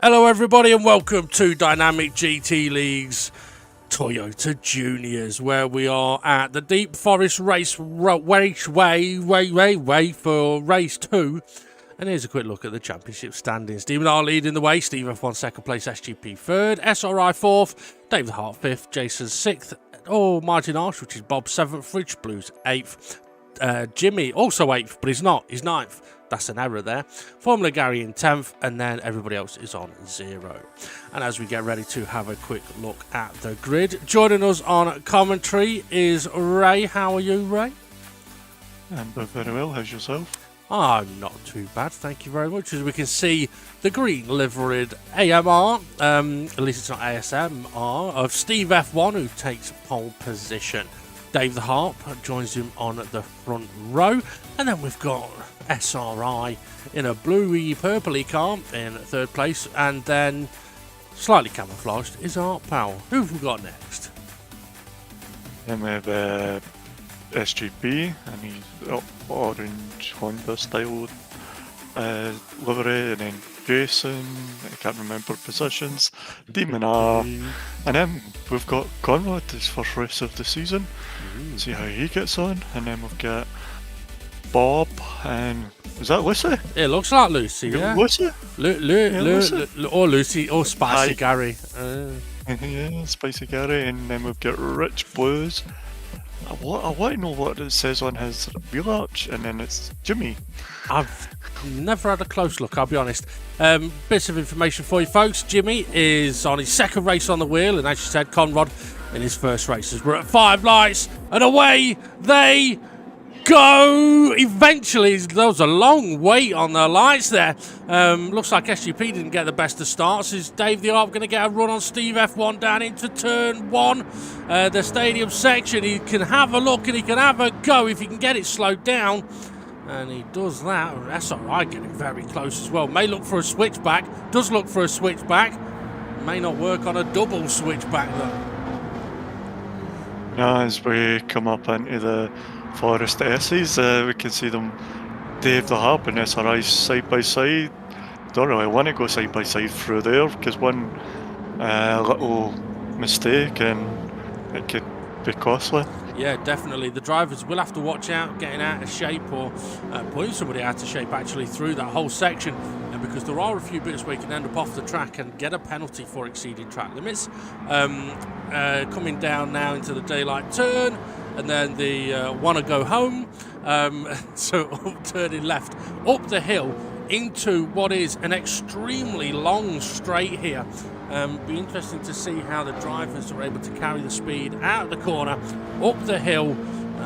Hello everybody and welcome to Dynamic GT League's Toyota Juniors, where we are at the Deep Forest Raceway for race 2. And here's a quick look at the championship standings. Demon R leading the way, Steve F1 second place, SGP third, SRI 4th, Dave the Heart 5th, Jason 6th, Martin Arsh, which is Bob 7th, Rich Blues 8th, Jimmy also 8th, but he's not, he's 9th. That's an error there. Formula Gary in 10th, and then everybody else is on 0. And as we get ready to have a quick look at the grid, joining us on commentary is Ray. How are you, Ray? I'm very well. How's yourself? I'm not too bad, thank you very much. As we can see, the green liveried AMR, at least it's not ASMR, of Steve F1, who takes pole position. Dave the Harp joins him on the front row, and then we've got SRI in a bluey purpley car in third place, and then slightly camouflaged is Art Power. Who have we got next? And we have SGP, and he's orange Honda style livery, and then Jason, I can't remember positions, Demon R, and then we've got Conrad, his first race of the season. See how he gets on, and then we've got Bob, and is that Lucy? It looks like Lucy, yeah. Lucy? Or Lucy, or Spicy Gary. Yeah, Spicy Gary, and then we've got Rich Blues. I want to know what it says on his wheel arch, and then it's Jimmy. I've never had a close look, I'll be honest. Bits of information for you folks. Jimmy is on his second race on the wheel, and as you said, Conrad in his first races. We're at 5 lights, and away they go. Eventually, there was a long wait on the lights there. Looks like SGP didn't get the best of starts. Is Dave the Arp going to get a run on Steve F1 down into turn 1? The stadium section, he can have a look and he can have a go if he can get it slowed down. And he does that. SRI getting very close as well. May look for a switchback. Does look for a switchback. May not work on a double switchback though. Now, as we come up into the Forest S's, we can see them, Dave the Harp and SRI side by side. Don't really want to go side by side through there because one little mistake and it could be costly. Yeah, definitely. The drivers will have to watch out getting out of shape or putting somebody out of shape actually through that whole section, because there are a few bits where you can end up off the track and get a penalty for exceeding track limits. Coming down now into the daylight turn, and then the want to go home, so turning left up the hill into what is an extremely long straight here. Be interesting to see how the drivers are able to carry the speed out of the corner, up the hill,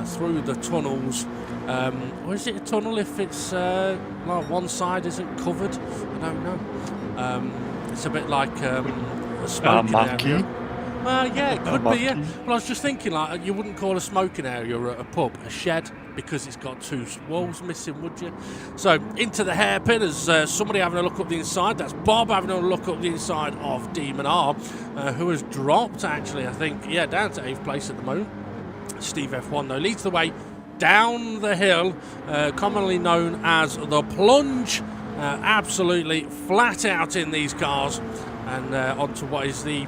through the tunnels. Or is it a tunnel if it's like one side isn't covered? I don't know. It's a bit like a smoking area. Well, yeah, it could be, yeah. Well, I was just thinking, like, you wouldn't call a smoking area at a pub a shed because it's got 2 walls missing, would you? So, into the hairpin as somebody having a look up the inside. That's Bob having a look up the inside of Demon R, who has dropped, actually, I think, yeah, down to 8th place at the moment. Steve F1, though, leads the way down the hill, commonly known as the plunge. Absolutely flat out in these cars, and onto what is the...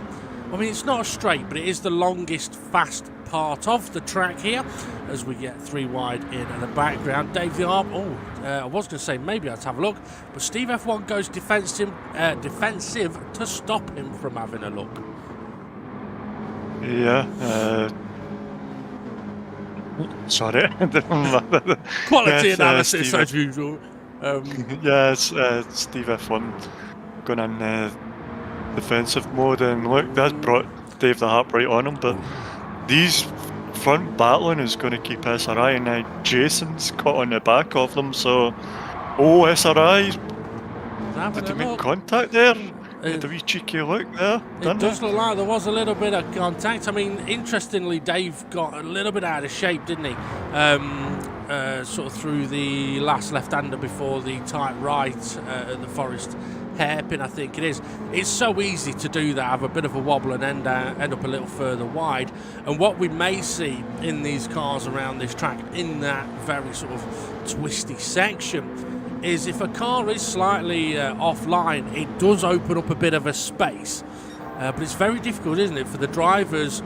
I mean, it's not a straight, but it is the longest fast part of the track here as we get 3 wide in the background. Dave the Arp, I was going to say maybe I'd have a look, but Steve F1 goes defensive to stop him from having a look. Yeah. Sorry. Quality analysis as usual. Yes, Steve F1 going in defensive mode, and look, that's brought Dave the Harp right on him, but these front battling is going to keep SRI, and now Jason's caught on the back of them, so SRI, did he make contact there? Had a wee cheeky look there. It does look like there was a little bit of contact. I mean, interestingly, Dave got a little bit out of shape, didn't he? Sort of through the last left-hander before the tight right at the Forest hairpin, I think it is. It's so easy to do that, have a bit of a wobble and end up a little further wide. And what we may see in these cars around this track in that very sort of twisty section is if a car is slightly offline, it does open up a bit of a space. But it's very difficult, isn't it, for the drivers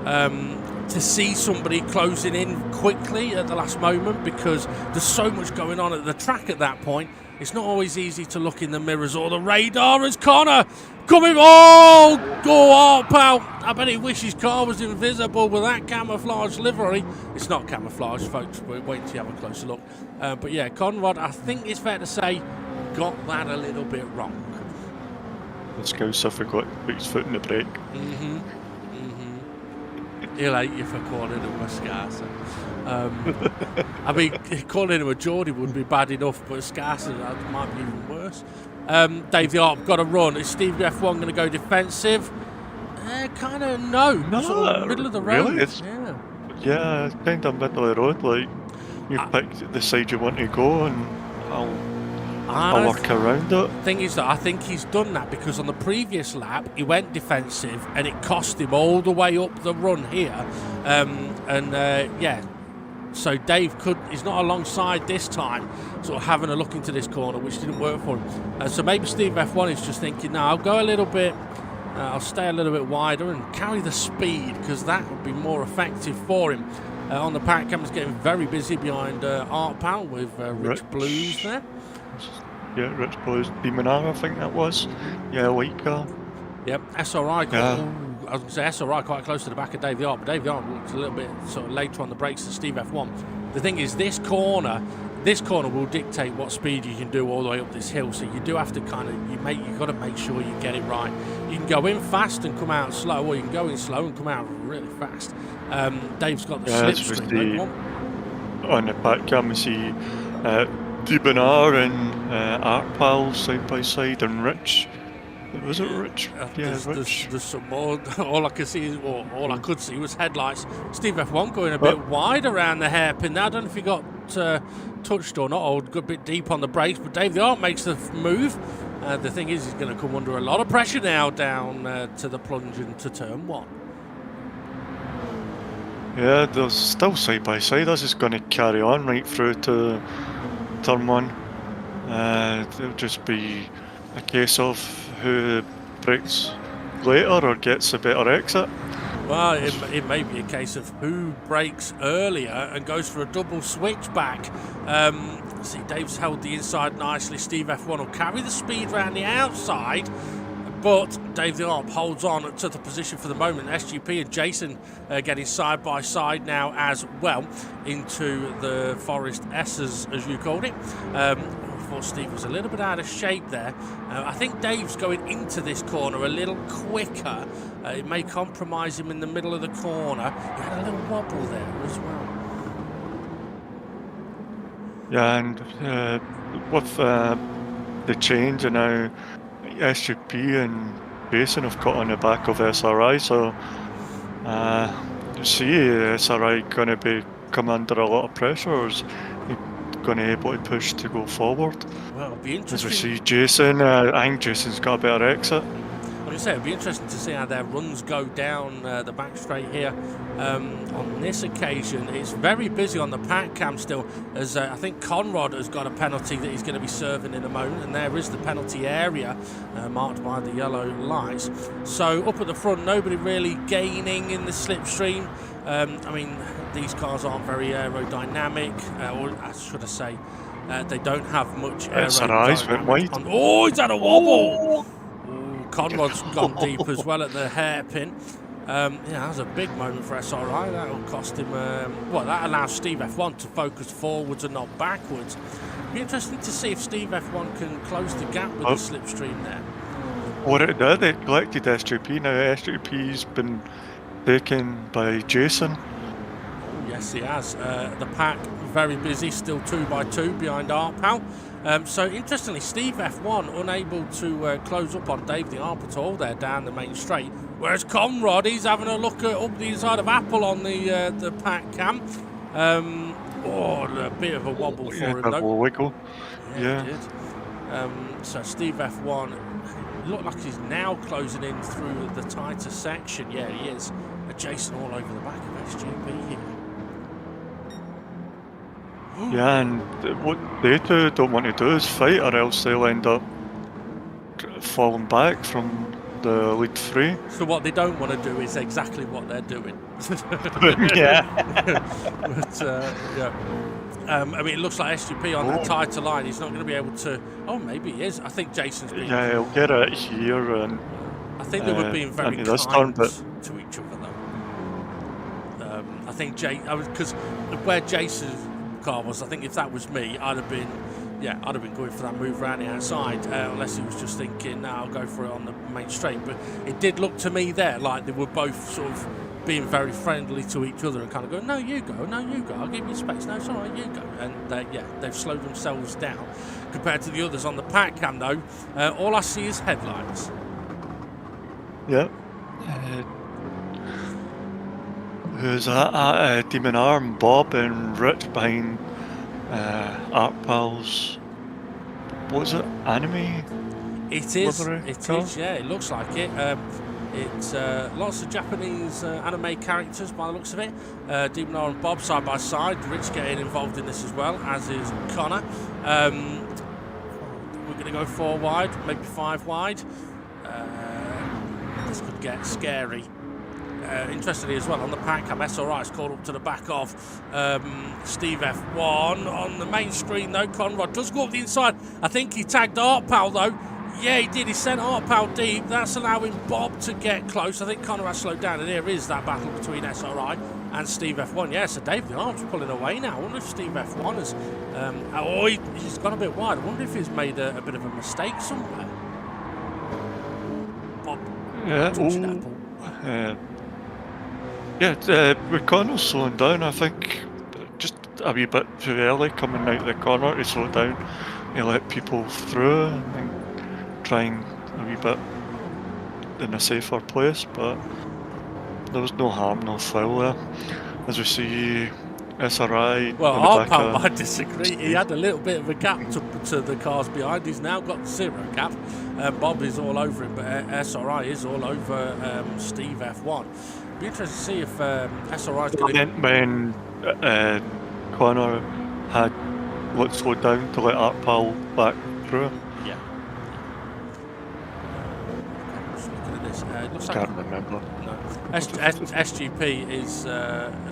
to see somebody closing in quickly at the last moment, because there's so much going on at the track at that point. It's not always easy to look in the mirrors or the radar as Connor coming. Oh, go up, pal. I bet he wishes his car was invisible with that camouflage livery. It's not camouflage, folks, but wait till you have a closer look. But yeah, Conrad, I think it's fair to say, got that a little bit wrong. The Scouser forgot to put his foot in the brake. He'll hate you for calling him a Scouser. I mean, calling him a Geordie would be bad enough, but a Scouser might be even worse. Dave the Arp got a run. Is Steve F1 going to go defensive? Kind of no. Sort of middle of the road. Really? Yeah, it's kind of middle of the road. Like, you pick the side you want to go, and I'll work around it. Thing is that I think he's done that because on the previous lap he went defensive and it cost him all the way up the run here. Yeah, so Dave he's not alongside this time, sort of having a look into this corner, which didn't work for him. So maybe Steve F1 is just thinking, no, I'll go a little bit, I'll stay a little bit wider and carry the speed, because that would be more effective for him. On the pack camera's getting very busy behind Art Pal with Rich Blues there. Yeah, Rich Blues, Demon R, I think that was. Yeah, white car. Yep, SRI. I was going to say SRI quite close to the back of Dave the Arp, but Dave the Arp looks a little bit sort of later on the brakes than Steve F1. The thing is, this corner will dictate what speed you can do all the way up this hill. So you do have to you've got to make sure you get it right. You can go in fast and come out slow, or you can go in slow and come out really fast. Dave's got the slipstream. On the back cam, we see Demon R and Art Pal side by side, and Rich. Was it Rich? Yeah, Rich. There's some more. All I could see was headlights. Steve F1 going a bit wide around the hairpin. Now I don't know if he got touched or not, or got a bit deep on the brakes, but Dave the Arp makes the move. The thing is, he's going to come under a lot of pressure now down to the plunge into turn 1. Yeah, they're still side by side. This is going to carry on right through to turn 1. It'll just be a case of who breaks later or gets a better exit. Well, it may be a case of who breaks earlier and goes for a double switchback. See, Dave's held the inside nicely. Steve F1 will carry the speed round the outside, but Dave the Arp holds on to the position for the moment. SGP and Jason getting side by side now as well into the Forest S's, as you called it. Steve was a little bit out of shape there. I think Dave's going into this corner a little quicker. It may compromise him in the middle of the corner. He had a little wobble there as well. Yeah, and with the change, and now SGP and Jason have caught on the back of SRI, so you see SRI going to be come under a lot of pressure, or is he going to be able to push to go forward? Well, it'll be interesting. As we see Jason, I think Jason's got a better exit. I was going to say, it'll be interesting to see how their runs go down the back straight here. On this occasion, it's very busy on the pack cam still, as I think Conrad has got a penalty that he's going to be serving in a moment, and there is the penalty area marked by the yellow lights. So up at the front, nobody really gaining in the slipstream. I mean, these cars aren't very aerodynamic, or should I say, they don't have much aerodynamic. Oh, he's had a wobble! Conrad's gone deep as well at the hairpin. Yeah, that was a big moment for SRI. That'll cost him. That allows Steve F1 to focus forwards and not backwards. Be interesting to see if Steve F1 can close the gap with the slipstream there. What it did, it collected SGP. Now SGP's been taken by Jason. Yes, he has. The pack very busy, still 2 by 2 behind Arpal. So interestingly, Steve F1 unable to close up on Dave the Arp at all there down the main straight, whereas Conrad, he's having a look up the inside of Apple on the pack cam. A bit of a wobble for him though. Wiggle. Yeah. He did. So Steve F1 looked like he's now closing in through the tighter section. Yeah, he is. Jason all over the back of SGP here. Yeah, and what they two don't want to do is fight, or else they'll end up falling back from the lead three. So what they don't want to do is exactly what they're doing. Yeah. But, yeah. I mean, it looks like SGP on that tighter line. He's not going to be able to. Oh, maybe he is. I think Jason's been. Yeah, he'll get it here, and I think they were being very this kind turn, to each other, though. I think because where Jason's car was, I think if that was me, I'd have been going for that move around the outside, unless he was just thinking, no, I'll go for it on the main straight. But it did look to me there like they were both sort of being very friendly to each other and kind of going, no, you go, I'll give you space, no, it's all right, you go. And they've slowed themselves down. Compared to the others on the pack cam, though, all I see is headlights. yeah. Who's that? Demon Arm, Bob, and Rich behind Art Pals. What was it? Anime? It is. Livery It car? is. Yeah, it looks like it. It's lots of Japanese anime characters by the looks of it. Demon R and Bob side by side. Rich getting involved in this as well, as is Connor. We're going to go 4 wide, maybe 5 wide. This could get scary. Interestingly as well, on the pack cam, SRI is called up to the back of Steve F1. On the main screen though, Conrad does go up the inside. I think he tagged Art Pal though. Yeah, he did. He sent Art Pal deep. That's allowing Bob to get close. I think Conrad slowed down, and here is that battle between SRI and Steve F1. Yeah, so Dave the Arm's pulling away now. I wonder if Steve F1 has... he's gone a bit wide. I wonder if he's made a bit of a mistake somewhere. Bob, touching that ball. With Connor slowing down, I think just a wee bit too early coming out of the corner to slow down. He let people through and trying a wee bit in a safer place, but there was no harm, no foul there. As we see SRI. Well, Arpal might disagree. He had a little bit of a gap to the cars behind. He's now got 0 gap. Bob is all over him, but SRI is all over Steve F1. Be interested to see if SRI is going to... When Connor had slowed down to let Arpal back through. Yeah. Just looking at this. It looks like... Can't remember. No. SGP has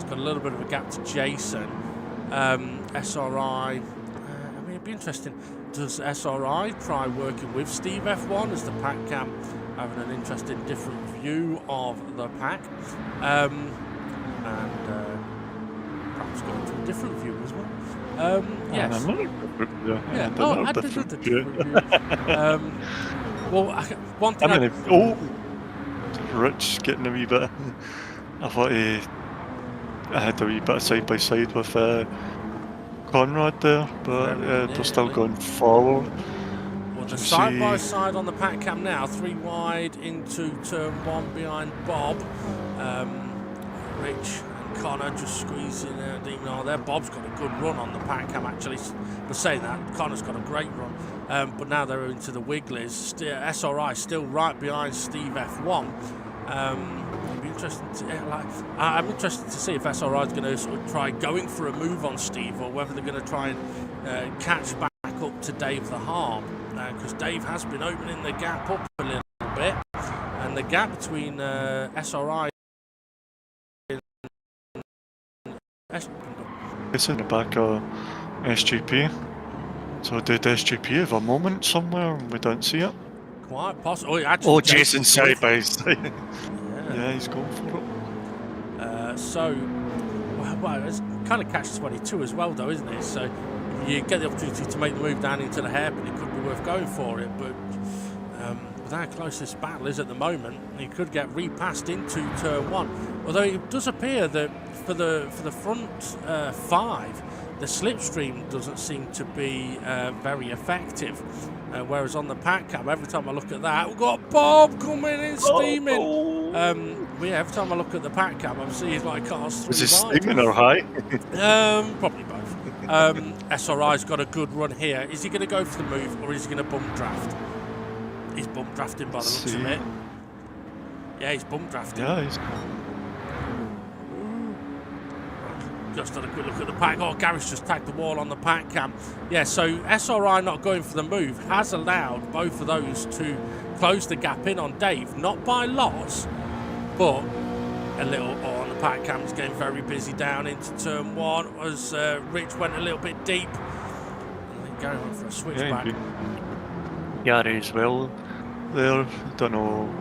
got a little bit of a gap to Jason. SRI... I mean, it'd be interesting. Does SRI try working with Steve F1 as the pack cam having an interesting different view of the pack, and perhaps going to a different view as well. Yes. Yeah. Oh, I did the different view. Well, one thing. Rich getting a wee bit. I thought I had a wee bit of side by side with Conrad there, but they're still going forward. Well, the side by side on the pack cam now, 3 wide into turn 1 behind Bob. Rich and Connor just squeezing Demon R there. Bob's got a good run on the pack cam actually. But saying that, Connor's got a great run. But now they're into the Wigglies. SRI still right behind Steve F1. It'd be interesting to, I'm interested to see if SRI is going to sort of try going for a move on Steve, or whether they're going to try and catch back up to Dave the Harm, because Dave has been opening the gap up a little bit, and the gap between SRI and it's in the back of SGP. So did SGP have a moment somewhere and we don't see it? Quite possible. Jason side by side. Yeah, he's going for it. Well, it's kind of catch-22 as well, though, isn't it? So if you get the opportunity to make the move down into the hairpin, it could be worth going for it. But with how close this battle is at the moment, he could get repassed into turn 1. Although it does appear that for the front 5, the slipstream doesn't seem to be very effective. Whereas on the pack cam, every time I look at that, we've got Bob coming in steaming. Every time I look at the pack cam, I'm seeing like cars 3 Is it wide. steaming or high? Probably both. SRI's got a good run here. Is he going to go for the move, or is he going to bump draft? He's bump drafting by the looks of it. Yeah, he's bump drafting. Yeah, he's... Just had a quick look at the pack. Oh, Gary's just tagged the wall on the pack cam. Yeah, so SRI not going for the move has allowed both of those to close the gap in on Dave. Not by lots, but a little. Oh, on the pack cam is getting very busy down into turn 1 as Rich went a little bit deep. And then Gary went for a switchback. Yeah, Gary as well there. Don't know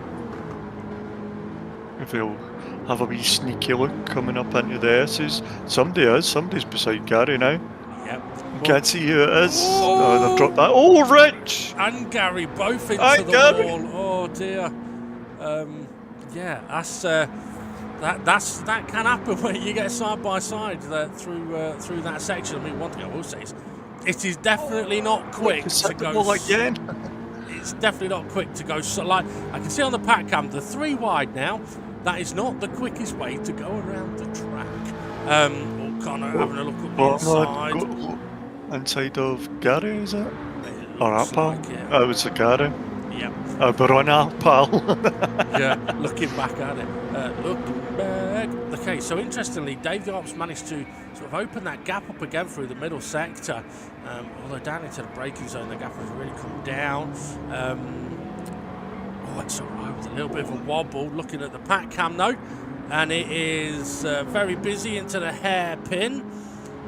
if he'll have a wee sneaky look coming up into the S's. Somebody's beside Gary now. Yep. Can't see who it is. Oh, they've dropped that. Oh, Rich! And Gary both into the wall. Oh dear. Yeah, that can happen when you get side by side through that section. I mean, one thing I will say is it is definitely not quick to go again. It's definitely not quick to go. So, like I can see on the pack cam, the 3 wide now. That is not the quickest way to go around the track. O'Connor having a look at the inside. Inside of Gary, is it? Or Alpal? Like, yeah. It was a Gary. Yep. But on Alpal. Yeah, looking back at it. Looking back. Okay, so interestingly, Dave the Ops managed to sort of open that gap up again through the middle sector. Although down into the braking zone, the gap has really come down. It's all right with a little bit of a wobble. Looking at the pack cam though, and it is very busy into the hairpin.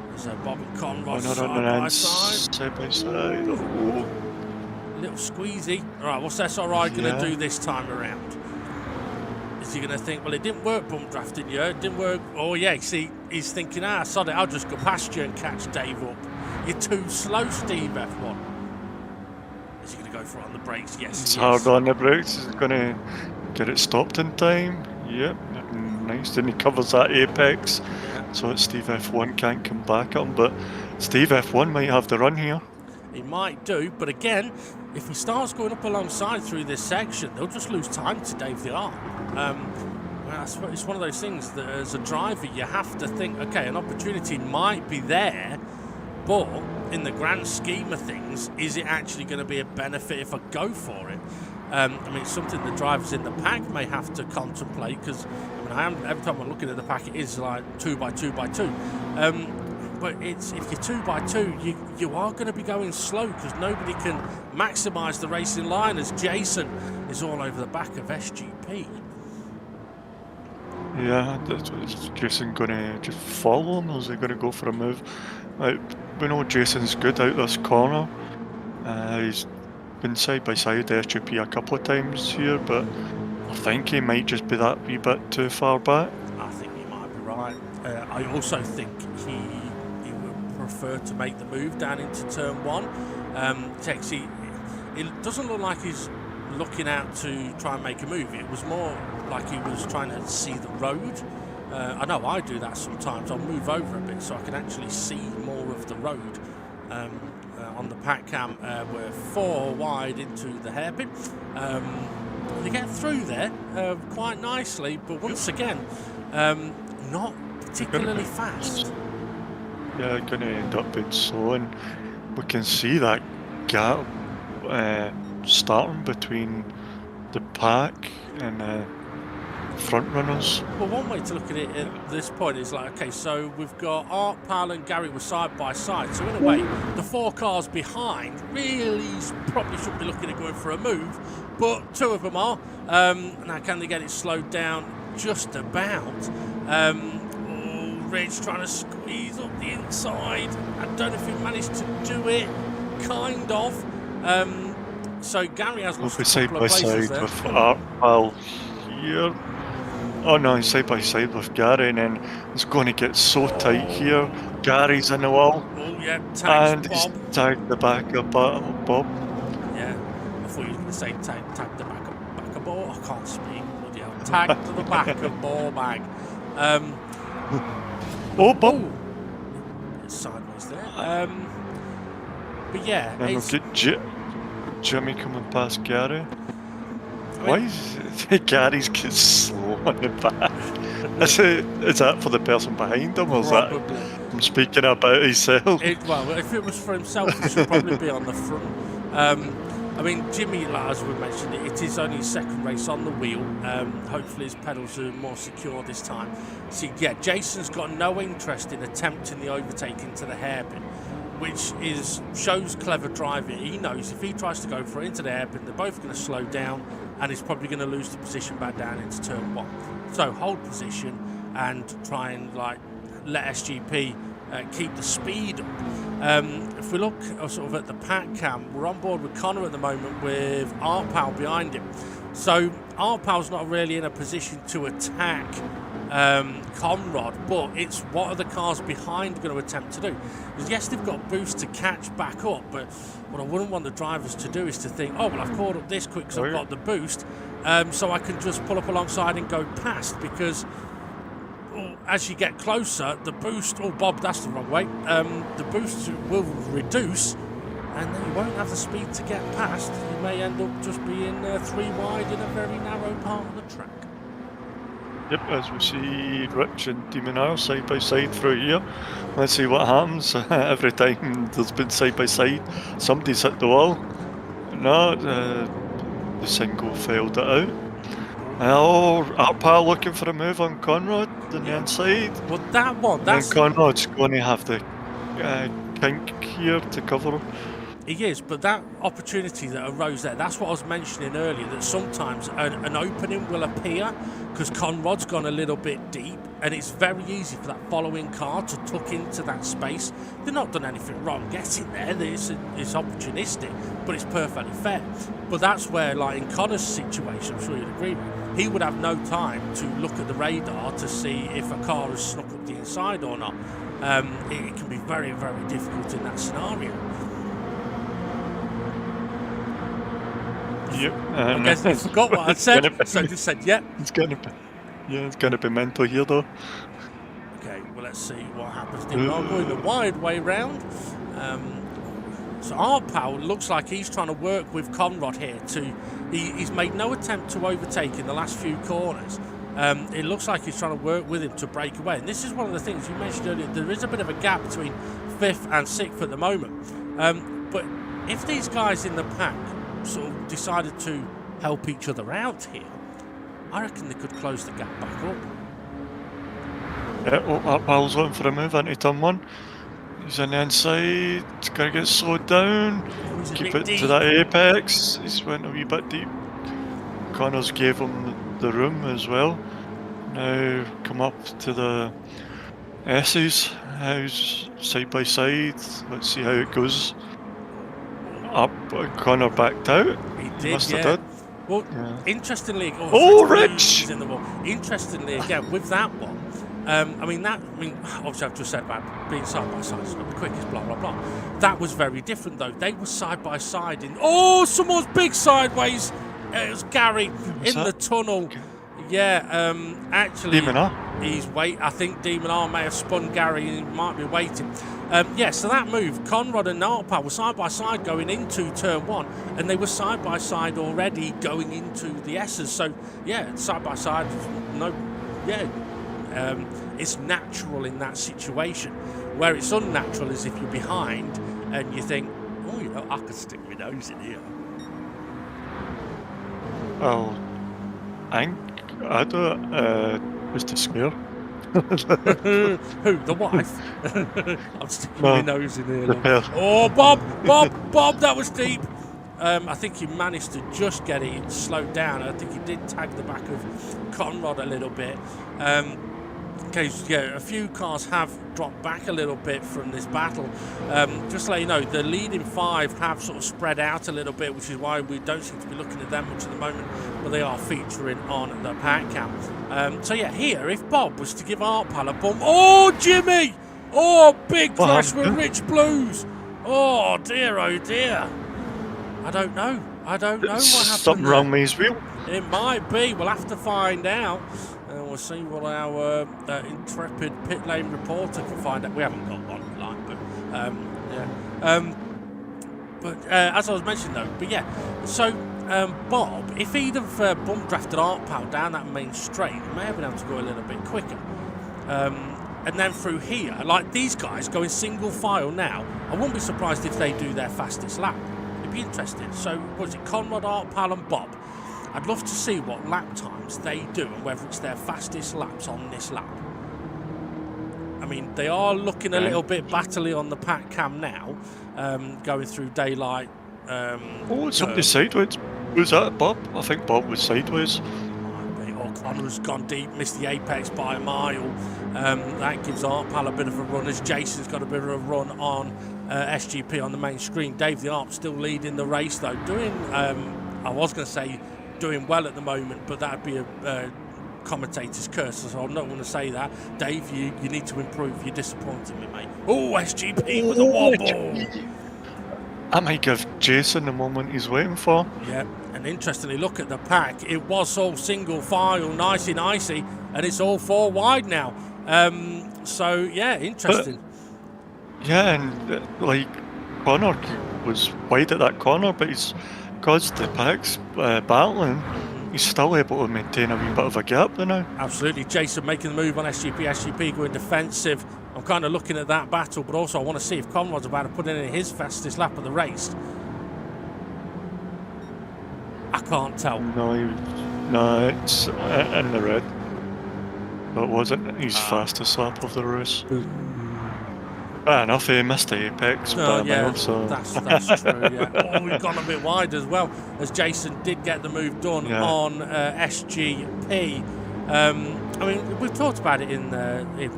There's Bob and Conrod side by side. Side by side. Oh. Little squeezy. All right, what's SRI going to do this time around? Is he going to think, well, it didn't work bump drafting you, it didn't work. Oh yeah, see, he's thinking, sod it, I'll just go past you and catch Dave up. You're too slow, Steve F1. Is he going to go for it on the brakes? Yes. It's hard on the brakes. Is he going to get it stopped in time? Yep. Nice. Then he covers that apex, so that Steve F1 can't come back at him. But Steve F1 might have the run here. He might do, but again, if he starts going up alongside through this section, they'll just lose time to Dave the Arm. It's one of those things that as a driver you have to think, okay, an opportunity might be there, but in the grand scheme of things, is it actually going to be a benefit if I go for it? I mean, it's something the drivers in the pack may have to contemplate, because every time I'm looking at the pack, it is like 2x2x2. But it's if you're 2x2, you are going to be going slow because nobody can maximise the racing line as Jason is all over the back of SGP. Yeah, is Jason going to just follow him, or is he going to go for a move? We know Jason's good out this corner. He's been side by side with SGP a couple of times here, but I think he might just be that wee bit too far back. I think he might be right. I also think he would prefer to make the move down into turn 1. It doesn't look like he's looking out to try and make a move. It was more like he was trying to see the road. I know I do that sometimes. I'll move over a bit so I can actually see more of the road. On the pack cam, we're 4 wide into the hairpin. They get through there quite nicely, but once again, not particularly fast. Yeah, going to end up being slow, and we can see that gap starting between the pack and front runners. Well, one way to look at it at this point is like, okay, so we've got Art, Pal and Gary were side by side, so in a way the 4 cars behind really probably should be looking at going for a move, but 2 of them are. Now can they get it slowed down? Just about. Rich trying to squeeze up the inside. I don't know if he managed to do it, kind of. So Gary has lost a couple of places there. With Art, Pal here. Oh no, he's side by side with Gary, and then it's going to get so tight here. Gary's in the wall. Oh yeah, and Bob. He's tagged the back of Bob. Yeah, I thought you were going to say tag the back of Bob. I can't speak. Bloody hell. Tag to the back of Bob bag. Oh, Bob. It's sideways there. But yeah, and it's... we'll get Jimmy coming past Gary. Why is Gary's getting slow on the back? Is that for the person behind him, or is that him speaking about himself? Well, if it was for himself, it should probably be on the front. I mean, Jimmy, as we mentioned, it is only his second race on the wheel. Hopefully his pedals are more secure this time. See, yeah, Jason's got no interest in attempting the overtake into the hairpin, which shows clever driving. He knows if he tries to go for it into the hairpin, they're both going to slow down, and he's probably going to lose the position back down into turn 1. So hold position and try and let SGP keep the speed up. If we look sort of at the pack cam, we're on board with Connor at the moment with Arpal behind him. So Arpal's not really in a position to attack Conrad, but it's what are the cars behind going to attempt to do? Because yes, they've got boost to catch back up, but what I wouldn't want the drivers to do is to think, oh, well, I've caught up this quick because I've got the boost, so I can just pull up alongside and go past, because as you get closer, the boost, oh, Bob, that's the wrong way, the boost will reduce, and then you won't have the speed to get past. You may end up just being 3 wide in a very narrow part of the track. Yep, as we see Rich and Demon are side by side through here. Let's see what happens. Every time there's been side by side, somebody's hit the wall. No, the single failed it out. Oh, Arpal looking for a move on Conrad on the inside. Well, that one, that's... And Conrad's going to have the kink here to cover him. He is, but that opportunity that arose there, that's what I was mentioning earlier, that sometimes an opening will appear because Conrad's gone a little bit deep, and it's very easy for that following car to tuck into that space. They've not done anything wrong getting there, it's opportunistic, but it's perfectly fair. But that's where, like in Connor's situation, I'm sure you'd agree with, he would have no time to look at the radar to see if a car has snuck up the inside or not. It can be very, very difficult in that scenario. Yep. I guess I forgot what I said, so I just said, yeah. It's gonna be mental here though. Okay, well, let's see what happens. We're going the wide way round. So Arpal looks like he's trying to work with Conrad here. He's made no attempt to overtake in the last few corners. It looks like he's trying to work with him to break away. And this is one of the things you mentioned earlier. There is a bit of a gap between 5th and 6th at the moment. But if these guys in the pack sort of decided to help each other out here, I reckon they could close the gap back up. Yeah, Arpal's looking for a move into turn 1. He's on the inside, gonna get slowed down, keep it to that apex. He's went a wee bit deep. Connors gave him the room as well. Now come up to the S's, how's side by side, let's see how it goes. Up, Connor backed out. He did, Must yeah. have done. Well, interestingly, Rich! In the wall. Interestingly, again, with that one, obviously I've just said about being side by side, it's not the quickest, blah, blah, blah. That was very different, though. They were side by side in... Oh, someone's big sideways. It was Gary in the tunnel. Yeah, actually... Demon R. I think Demon R may have spun Gary and he might be waiting. So that move, Conrad and Arpal were side by side going into turn 1, and they were side by side already going into the S's. So, yeah, side by side, it's natural in that situation. Where it's unnatural is if you're behind and you think, oh, I could stick my nose in here. Oh, I don't, Mr. Smear. Who? The wife? I'm sticking my nose in here. Oh, Bob, that was deep. I think he managed to just get it slowed down. I think he did tag the back of Conrad a little bit. A few cars have dropped back a little bit from this battle. Just to let you know, the leading 5 have sort of spread out a little bit, which is why we don't seem to be looking at them much at the moment, but they are featuring on the pack cam. Here, if Bob was to give Arpal a bump... Oh, Jimmy! Oh, big crash with Rich Blues! Oh, dear, oh, dear. I don't know what happened. Something wrong with his wheel. It might be. We'll have to find out. And we'll see what our intrepid pit lane reporter can find out. We haven't got one, but as I was mentioning, though, Bob, if he'd have bump drafted Arpal down that main straight, he may have been able to go a little bit quicker. And then through here, like these guys going single file now, I wouldn't be surprised if they do their fastest lap. it'd be interesting. So, was it Conrad, Art Pal and Bob? I'd love to see what lap times they do and whether it's their fastest laps on this lap. I mean, they are looking a little bit battly on the pack cam now, going through daylight. Somebody sideways. Was that Bob? I think Bob was sideways. Connor's gone deep, missed the apex by a mile. That gives Art Pal a bit of a run as Jason's got a bit of a run on SGP on the main screen. Dave the Arp still leading the race though. Doing, I was going to say doing well at the moment, but that would be a commentator's curse, so I'm not going to say that. Dave, you need to improve. You're disappointing me, mate. Oh, SGP with a wobble. I might give Jason the moment he's waiting for. Yeah, and interestingly, look at the pack. It was all single file, nicey, and it's all 4 wide now. So, yeah, interesting. But, yeah, and like, Connor was wide at that corner, but because the pack's battling, he's still able to maintain a wee bit of a gap there now. Absolutely. Jason making the move on SGP. SGP going defensive. I'm kind of looking at that battle, but also I want to see if Conrad's about to put in his fastest lap of the race. I can't tell. No, it's in the red. But wasn't his fastest lap of the race. Fair enough, he missed the apex. Yeah, so. that's true, yeah. Oh, we've gone a bit wide as well, as Jason did get the move done on SGP. I mean, we've talked about it in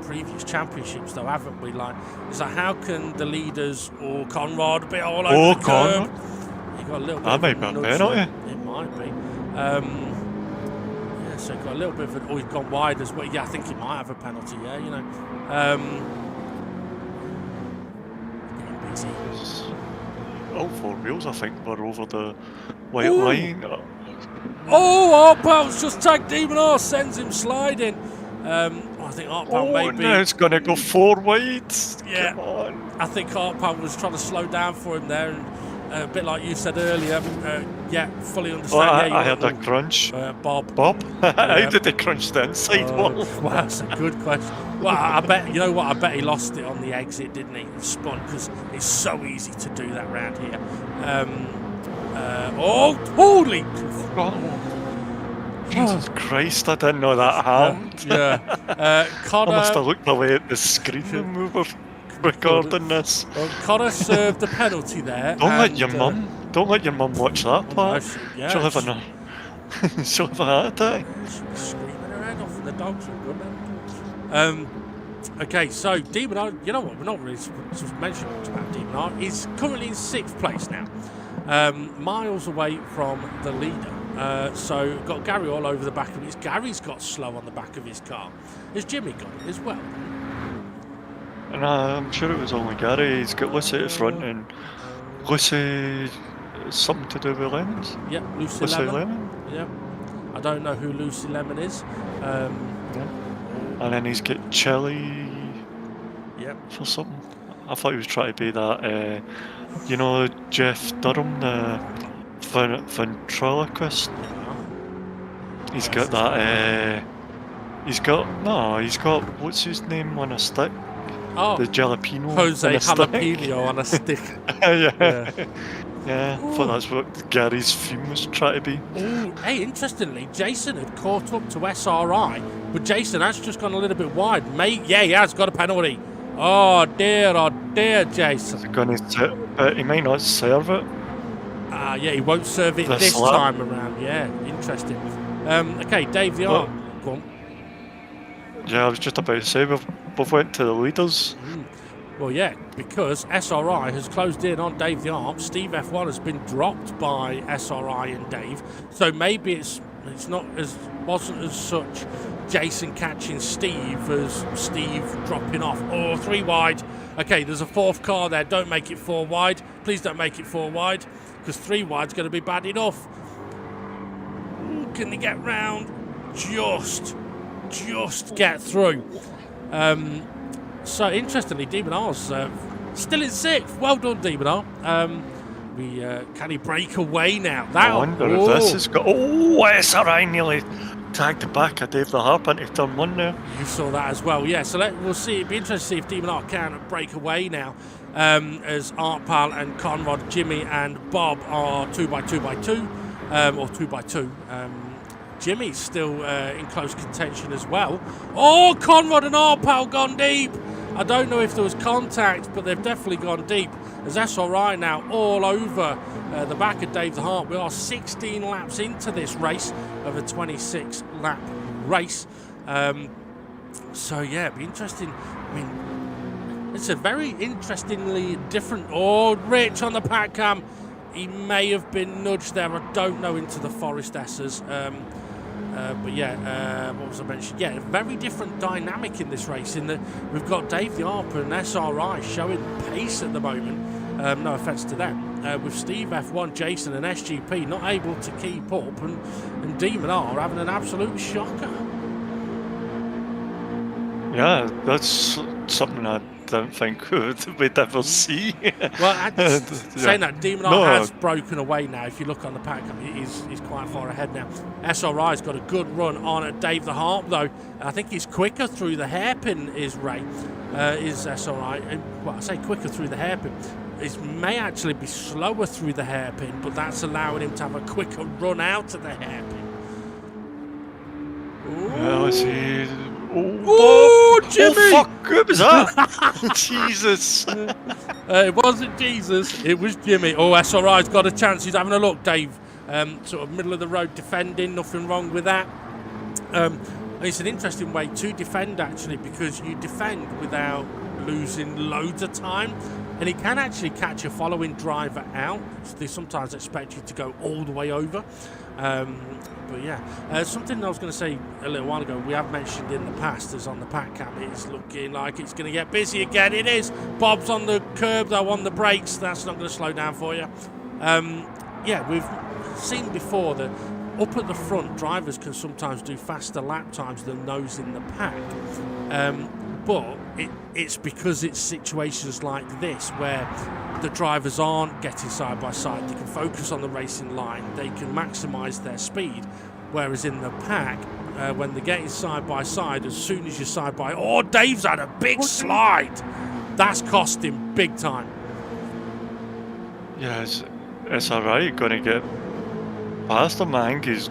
previous championships, though, haven't we? Like, it's like, how can the leaders or Conrad be all over the curb? You got a little bit. That might be a penalty. It might be. Yeah, so got a little bit of an. Oh, he's gone wide as well. Yeah, I think he might have a penalty. Yeah, you know. Getting busy. All 4 wheels, I think, were over the white line. Oh, Arpal's just tagged Demon R, sends him sliding. I think Arpal maybe. Now it's going to go 4 wide. Yeah. Come on. I think Arpal was trying to slow down for him there, and a bit like you said earlier. Yeah, fully understand. I heard a crunch. Bob. How did they crunch the inside wall? Well, that's a good question. Well, I bet, you know what, I bet he lost it on the exit, didn't he? He spun, because it's so easy to do that round here. Holy! Jesus Christ, I didn't know that happened. Yeah. Connor, I must have looked away at the screen when we were recording this. Well, Connor served the penalty there. Don't let your mum watch that part. Yeah, she'll have a heart attack. She's screaming her head off, and the dogs are good. Okay, so Demon R, you know what, we're not really supposed to mention much about Demon R. He's currently in 6th place now, miles away from the leader. So got Gary all over the back of his. Gary's got slow on the back of his car. Has Jimmy got it as well? And I'm sure it was only Gary. He's got Lucy at the front, and Lucy something to do with lemons. Yep, Lucy Lemon. Yep. I don't know who Lucy Lemon is. And then he's got Chili. Yep. For something. I thought he was trying to be that. You know, Jeff Durham, the ventriloquist. He's got that. He's got what's his name on a stick? Oh, the jalapeno. Jose Jalapeno on a stick. Yeah. I thought that's what Gary's theme was trying to be. Ooh, hey, interestingly, Jason had caught up to SRI, but Jason has just gone a little bit wide. Mate, yeah, he has got a penalty. Oh dear, Jason. But he might not serve it. Yeah, he won't serve it this time around. Yeah, interesting. Okay, Dave the Ark. Go on. Yeah, I was just about to say, we've went to the leaders. Well, yeah, because SRI has closed in on Dave the Arp. Steve F1 has been dropped by SRI and Dave, so maybe it's wasn't as such Jason catching Steve as Steve dropping off. Oh, 3 wide. Okay, there's a 4th car there. Don't make it 4 wide. Please don't make it 4 wide, because 3 wide's going to be bad enough. Ooh, can they get round? Just get through. So interestingly, Demon R's still in 6th. Well done, Demon R. Can he break away now? I wonder if this has got. Oh, SRI nearly tagged the back of Dave the Harp into turn 1 there. You saw that as well, yeah. So we'll see. It'd be interesting to see if Demon R can break away now. as Art Pal and Conrad, Jimmy and Bob are 2x2x2, or 2x2. Jimmy's still in close contention as well. Oh, Conrad and Art Pal gone deep. I don't know if there was contact, but they've definitely gone deep. As SRI now all over the back of Dave the Heart. We are 16 laps into this race of a 26-lap race. So yeah, it'd be interesting. I mean, it's a very interestingly different. Oh, Rich on the pack cam. He may have been nudged there. I don't know, into the Forest S's. But yeah, what was I mentioning? Yeah, very different dynamic in this race, in that we've got Dave the Harper and SRI showing pace at the moment. No offence to them. With Steve F1, Jason and SGP not able to keep up, and Demon R having an absolute shocker. Yeah, that's something I don't think we'd ever see. Well, saying that, Demon R has broken away now. If you look on the pack, he's quite far ahead now. SRI's got a good run on at Dave the Harp, though. I think he's quicker through the hairpin, is Ray, is SRI. Well, I say quicker through the hairpin. It may actually be slower through the hairpin, but that's allowing him to have a quicker run out of the hairpin. Well, let's see. Oh, Jimmy! Oh, fuck, what was that? Jesus. It wasn't Jesus, it was Jimmy. Oh, SRI's got a chance. He's having a look, Dave. Sort of middle of the road defending, nothing wrong with that. It's an interesting way to defend, actually, because you defend without losing loads of time. And he can actually catch a following driver out. So they sometimes expect you to go all the way over. But yeah, something I was going to say a little while ago, we have mentioned in the past, is on the pack cam, it's looking like it's going to get busy again. It is. Bob's on the curb, though, on the brakes. That's not going to slow down for you. Yeah, we've seen before that up at the front, drivers can sometimes do faster lap times than those in the pack. But it's because it's situations like this where the drivers aren't getting side by side. They can focus on the racing line. They can maximise their speed. Whereas in the pack, when they're getting side by side, as soon as you're side by... Oh, Dave's had a big slide. That's cost him big time. Yeah, it's alright, going to get past him. I think he's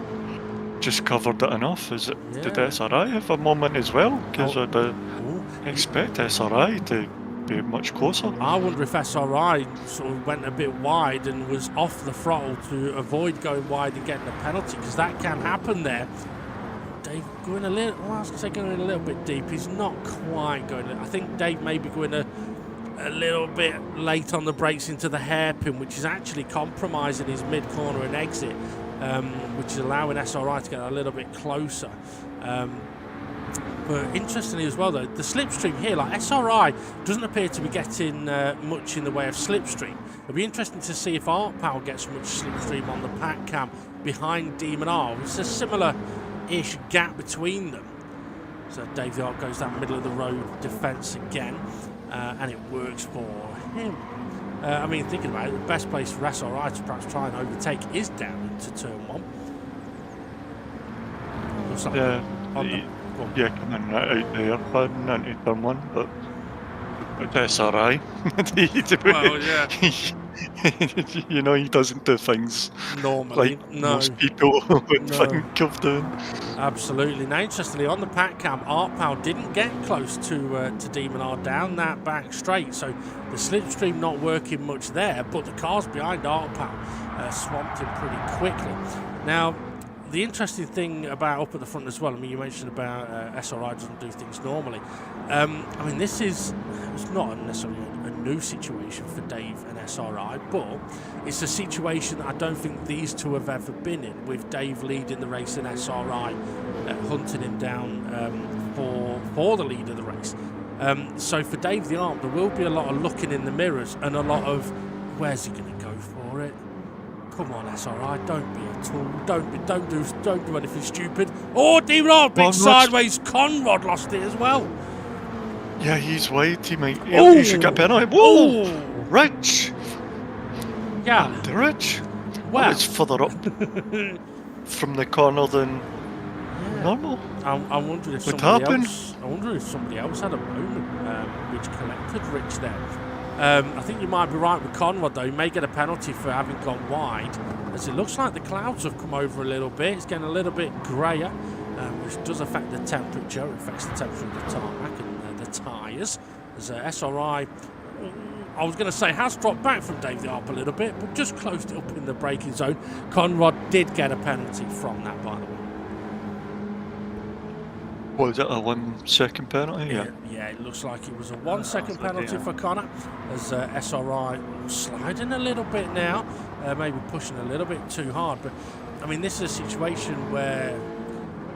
just covered it enough. Did SRI have a moment as well? Because I'd expect SRI to be much closer. I wonder if SRI sort of went a bit wide and was off the throttle to avoid going wide and getting a penalty, because that can happen there. Dave going a little, well, I was going to say going a little bit deep. He's not quite going. I think Dave may be going a little bit late on the brakes into the hairpin, which is actually compromising his mid-corner and exit, which is allowing SRI to get a little bit closer. But interestingly as well, though, the slipstream here, like SRI doesn't appear to be getting much in the way of slipstream. It'll be interesting to see if Art Power gets much slipstream on the pack cam behind Demon R. It's a similar-ish gap between them. So Dave the Art goes down the middle of the road defence again, and it works for him. I mean, thinking about it, the best place for SRI to perhaps try and overtake is down into turn one. Yeah, coming out there, pardon, into turn one, but it's SRI. Well, yeah. You know, he doesn't do things normally, like no. most people would think of doing. Absolutely. Now, interestingly, on the pack cam, Art Power didn't get close to Demon R down that back straight, so the slipstream not working much there, but the cars behind Art Power swamped him pretty quickly. Now, the interesting thing about up at the front as well, I mean, you mentioned about SRI doesn't do things normally. I mean, it's not necessarily a new situation for Dave and SRI, but it's a situation that I don't think these two have ever been in, with Dave leading the race and SRI hunting him down for the lead of the race. So for Dave the Arm, there will be a lot of looking in the mirrors and a lot of, where's he going to go for it? Come on, SRI, don't be a tool. Don't do anything stupid. Oh, Demon R, big sideways. Conrad lost it as well. Yeah, he's wide. He should get a penalty. Whoa! Oh. Rich! Yeah. The Rich? Well, it's further up from the corner than normal. I wonder if somebody else had a moment which collected Rich there. I think you might be right with Conrad, though. He may get a penalty for having gone wide, as it looks like the clouds have come over a little bit. It's getting a little bit greyer, which does affect the temperature. It affects the temperature of the tarmac and the tyres. As SRI, I was going to say, has dropped back from Dave the Arp a little bit, but just closed it up in the braking zone. Conrad did get a penalty from that, by the way. Was it a 1 second penalty? Yeah, it looks like it was a 1 second penalty for Connor, as SRI sliding a little bit now, maybe pushing a little bit too hard. But I mean, this is a situation where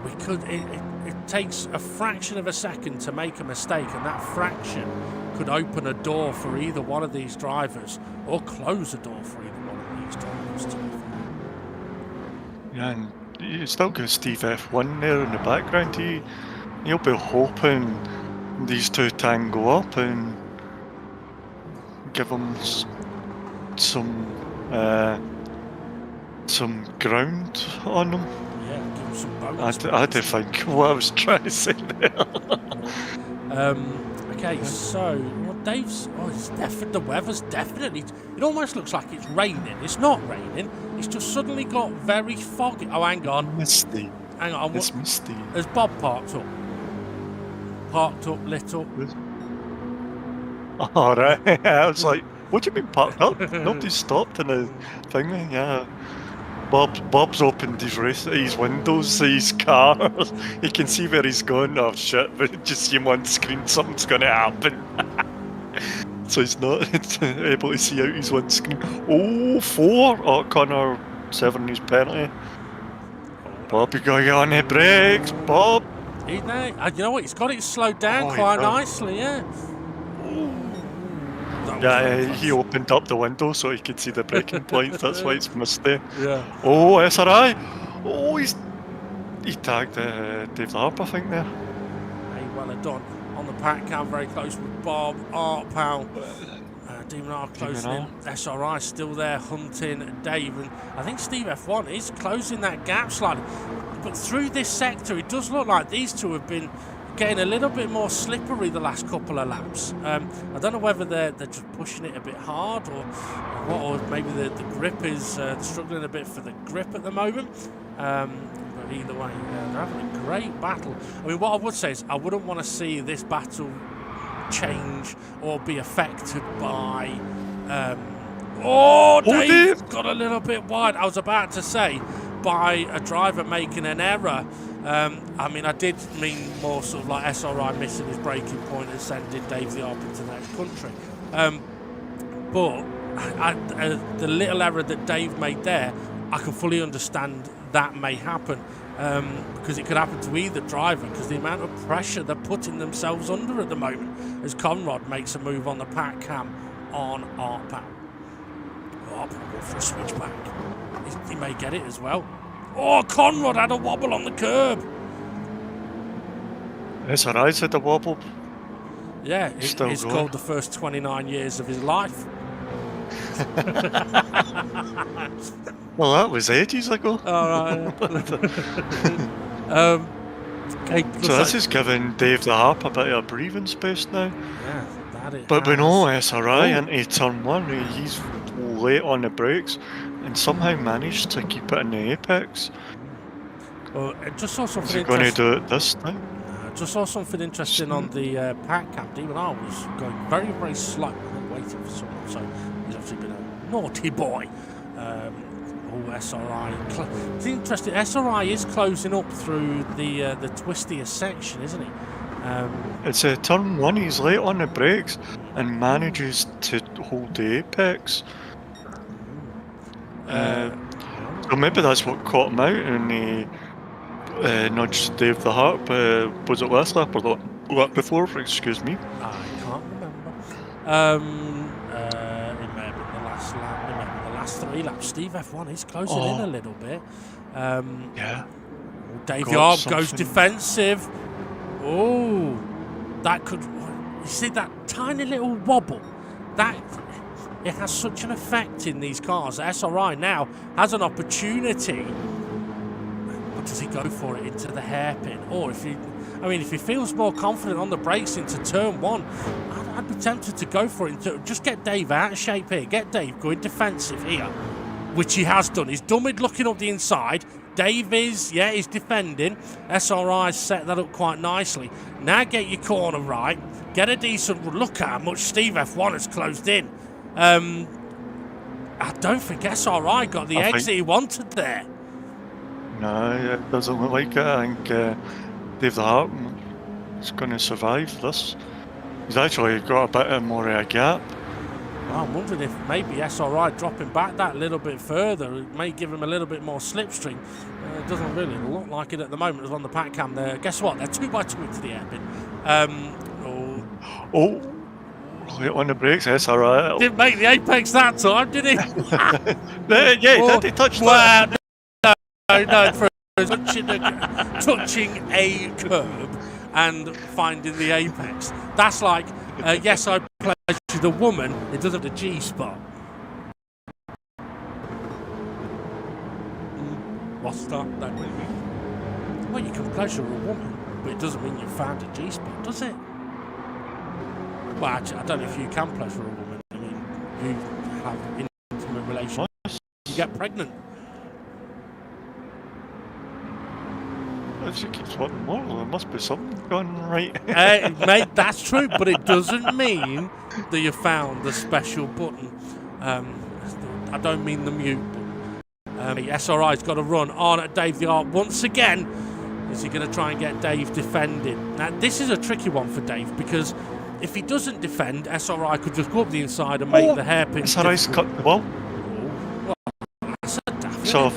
we could. It takes a fraction of a second to make a mistake, and that fraction could open a door for either one of these drivers, or close a door for either one of these drivers. To be fair. Yeah, and you still got Steve F1 there in the background. He'll be hoping these two tango up and give him some ground on them. Yeah, give him some bonus. I had to think what I was trying to say there. Okay, so Dave's. Oh, it's the weather's definitely. It almost looks like it's raining. It's not raining. It's just suddenly got very foggy. Oh, hang on. Misty. Hang on. It's misty. Has Bob parked up? Parked up, lit up. All right. I was like, what do you mean parked up? Nobody stopped in the thing. Yeah. Bob's opened his windows, his car. He can see where he's going. Oh shit! But just see him on screen. Something's going to happen. So he's not able to see out his windscreen. Oh, 4! Oh, Connor 7 his penalty. Bob, you gotta get on the brakes, Bob. You know what? He's got it slowed down quite nicely. Yeah. Yeah, he opened up the window so he could see the braking points. That's why it's misty. Yeah. Oh, SRI. Oh, he tagged Dave the Harp, I think, there. Hey, well done. On the pack cam, very close with Bob, Art Powell. Demon R closing in. SRI still there hunting Dave. And I think Steve F1 is closing that gap slightly. But through this sector, it does look like these two have been getting a little bit more slippery the last couple of laps. I don't know whether they're just pushing it a bit hard or what, or maybe the grip is struggling a bit for the grip at the moment. But either way, they're having a great battle. I mean, what I would say is I wouldn't want to see this battle change or be affected by... Dave got a little bit wide. I was about to say, by a driver making an error. I mean, I did mean more sort of like SRI missing his braking point and sending Dave the Arp into the next country. But the little error that Dave made there, I can fully understand that may happen. Because it could happen to either driver, because the amount of pressure they're putting themselves under at the moment as Conrad makes a move on the pack cam on Art Powell. Art Powell go for a switchback. He may get it as well. Oh, Conrad had a wobble on the curb. SRI's had a wobble. Yeah, it's called the first 29 years of his life. Well, that was ages ago. All right. Okay, so this is giving Dave the Harp a bit of breathing space now. Yeah, that is. But we know SRI into turn 1, he's late on the brakes and somehow managed to keep it in the apex. Well, I just saw something. Is he going to do it this time? Just saw something interesting on the pack cam. Demon R was going very, very slow and waiting for someone, so he's obviously been a naughty boy. SRI. It's interesting. SRI is closing up through the twistiest section, isn't he? It's a turn 1. He's late on the brakes and manages to hold the apex. So maybe that's what caught him out, and he nudged Dave the Harp. Was it last lap or the lap before? Excuse me. I can't remember. It may have been the last lap. It may have been the last 3 laps. Steve F1 is closing in a little bit. Yeah. Dave the Harp goes defensive. Oh, that could. You see that tiny little wobble? That. It has such an effect in these cars. SRI now has an opportunity. does he go for it into the hairpin? Or if he feels more confident on the brakes into turn 1, I'd be tempted to go for it. Just get Dave out of shape here. Get Dave going defensive here, which he has done. He's done with looking up the inside. Dave is, he's defending. SRI set that up quite nicely. Now get your corner right. Get a decent run. Look at how much Steve F1 has closed in. I don't think SRI got the exit he wanted there. No, it doesn't look like it. I think Dave the Hart is going to survive this. He's actually got a bit more of a gap. I'm wondering if maybe SRI dropping back that little bit further, it may give him a little bit more slipstream. It doesn't really look like it at the moment. It's on the pack cam there. Guess what? They're 2x2 into the hairpin. On the brakes, SRI. Didn't make the apex that time, did he? Did he touch that? No, for touching a curb and finding the apex. That's like, yes, I pleasure the woman, it doesn't have the G spot. What's that? Well, you can pleasure a woman, but it doesn't mean you found a G spot, does it? Well, actually, I don't know if you can pleasure a woman. I mean, you have intimate relations, you get pregnant. If she keeps wanting more, there must be something going right. Mate, that's true, but it doesn't mean that you found the special button. I don't mean the mute button. SRI's got to run on at Dave the Art once again. Is he going to try and get Dave defending? Now, this is a tricky one for Dave because if he doesn't defend, SRI could just go up the inside and make the hairpin. SRI's cut the ball. That's a daft. So,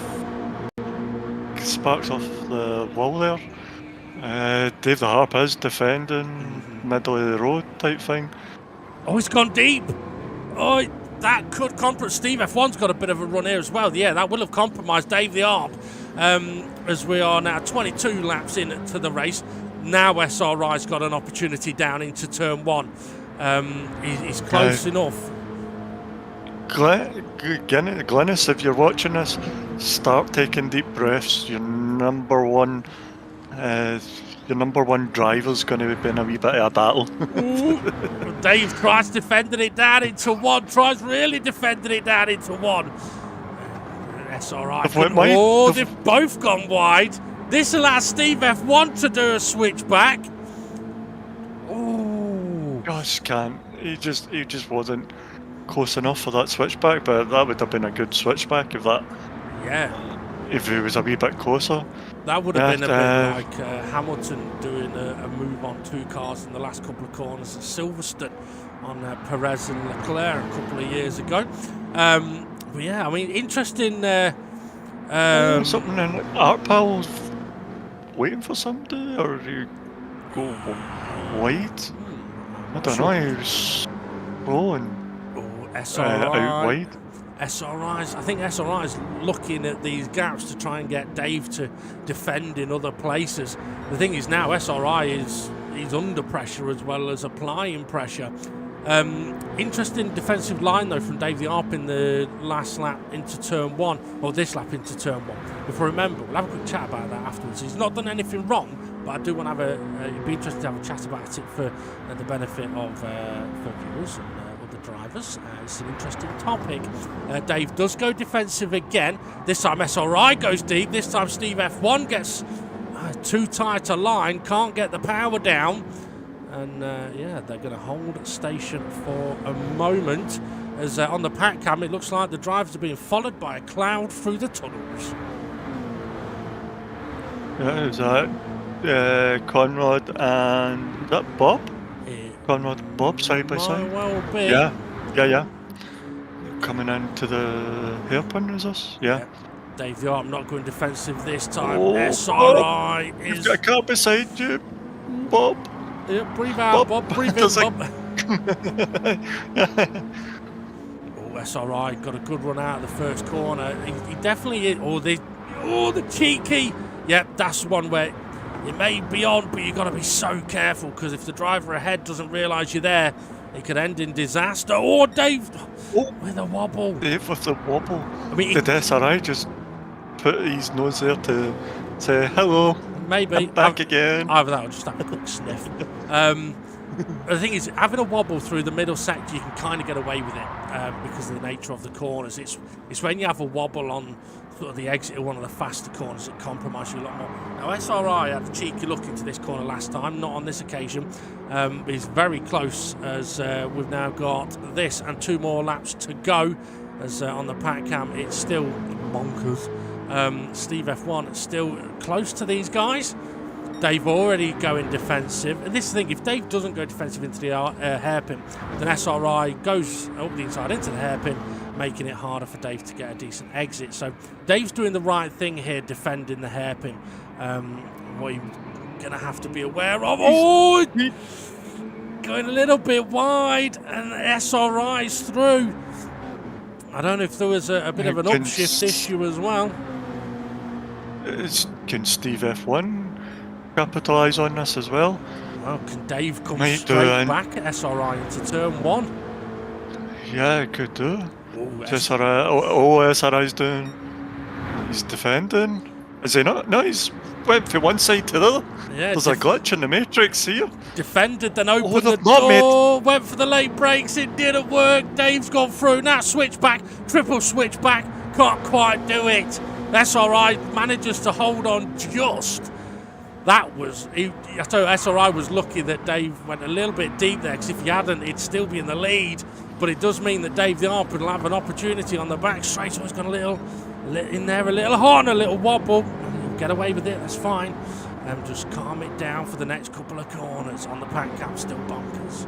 sparks off the wall there. Dave the Harp is defending, middle of the road type thing. Oh, he's gone deep. Oh, that could compromise. Steve F1's got a bit of a run here as well. Yeah, that will have compromised Dave the Harp. As we are now 22 laps into the race. Now SRI's got an opportunity down into turn 1. He's close enough. Glennis, if you're watching this, start taking deep breaths. Your number one driver's going to be in a wee bit of a battle. Dave tries defending it down into 1. Tries really defending it down into 1. SRI. They've both gone wide. This allows Steve F1 to do a switchback. Oh, gosh, can't. He just wasn't close enough for that switchback, but that would have been a good switchback if he was a wee bit closer. That would have been a bit like Hamilton doing a move on 2 cars in the last couple of corners at Silverstone on Perez and Leclerc a couple of years ago. But yeah, I mean, interesting. Something in Art Pal waiting for somebody, or do you go wide? I don't know. He was rolling. SRI. Out wide. I think SRI is looking at these gaps to try and get Dave to defend in other places. The thing is now SRI is under pressure as well as applying pressure. Interesting defensive line though from Dave the Arp in the last lap into turn 1, or this lap into turn 1. If I remember, we'll have a quick chat about that afterwards. He's not done anything wrong, but I do want to have it'd be interesting to have a chat about it for the benefit of for viewers and other drivers. It's an interesting topic. Dave does go defensive again. This time SRI goes deep. This time Steve F1 gets too tight a line, can't get the power down. And they're going to hold station for a moment as on the pack cam it looks like the drivers are being followed by a cloud through the tunnels. Yeah, is that Conrad and is that Bob? Conrad and Bob side by side? Well be. Yeah. Coming into the hairpin, is this? Yeah. Dave the Arp not going defensive this time. SRI is... You've got a car beside you, Bob. Yeah, breathe out, Bob. Breathe in, Bob. SRI got a good run out of the first corner. He definitely is. The cheeky. Yep, that's one where you may be on, but you've got to be so careful because if the driver ahead doesn't realise you're there, it could end in disaster. Oh, Dave with a wobble. Dave with the wobble. I mean, did SRI just put his nose there to say hello. Maybe. I'm back again. Either that or just have a quick sniff. The thing is, having a wobble through the middle sector, you can kind of get away with it because of the nature of the corners. It's when you have a wobble on sort of the exit of one of the faster corners that compromise you a lot more. Now, SRI had a cheeky look into this corner last time, not on this occasion. He's very close as we've now got this and 2 more laps to go. As on the pack cam, it's still bonkers. Steve F1 still close to these guys. Dave already going defensive. And this is the thing, if Dave doesn't go defensive into the hairpin, then SRI goes up the inside into the hairpin, making it harder for Dave to get a decent exit. So Dave's doing the right thing here, defending the hairpin. What you're going to have to be aware of. Oh! Going a little bit wide, and SRI's through. I don't know if there was a bit of an upshift issue as well. Can Steve F1 capitalise on this as well? Well, can Dave come straight back at SRI into turn 1? Yeah, it could do. SRI's doing. He's defending. Is he not? No, he's went from one side to the other. Yeah, there's a glitch in the matrix here. Defended, then opened the door, went for the late brakes, it didn't work. Dave's gone through, now switchback, triple switchback, can't quite do it. SRI manages to hold on just. That was, I tell you, SRI was lucky that Dave went a little bit deep there, because if he hadn't, he'd still be in the lead. But it does mean that Dave the Arp will have an opportunity on the back straight. So he's got a little in there, a little horn, a little wobble. He'll get away with it, that's fine. Just calm it down for the next couple of corners. On the pack cap, still bonkers.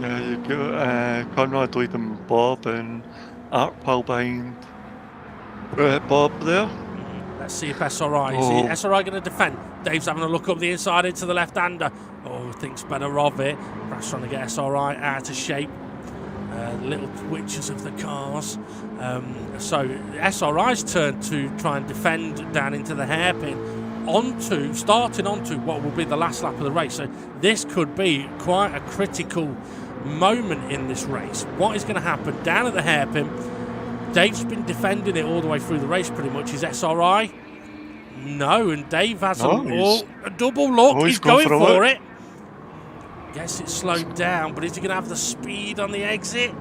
Yeah, you got Conrad leading Bob and Artpal behind Bob there. Let's see if SRI is SRI going to defend. Dave's having a look up the inside into the left-hander. Oh, thinks better of it. Perhaps trying to get SRI out of shape. Little twitches of the cars. So SRI's turn to try and defend down into the hairpin, starting onto what will be the last lap of the race. So this could be quite a critical moment in this race. What is going to happen down at the hairpin? Dave's been defending it all the way through the race pretty much. Is SRI? No, and Dave has a double look. He's going for it. Gets it slowed down, but is he going to have the speed on the exit?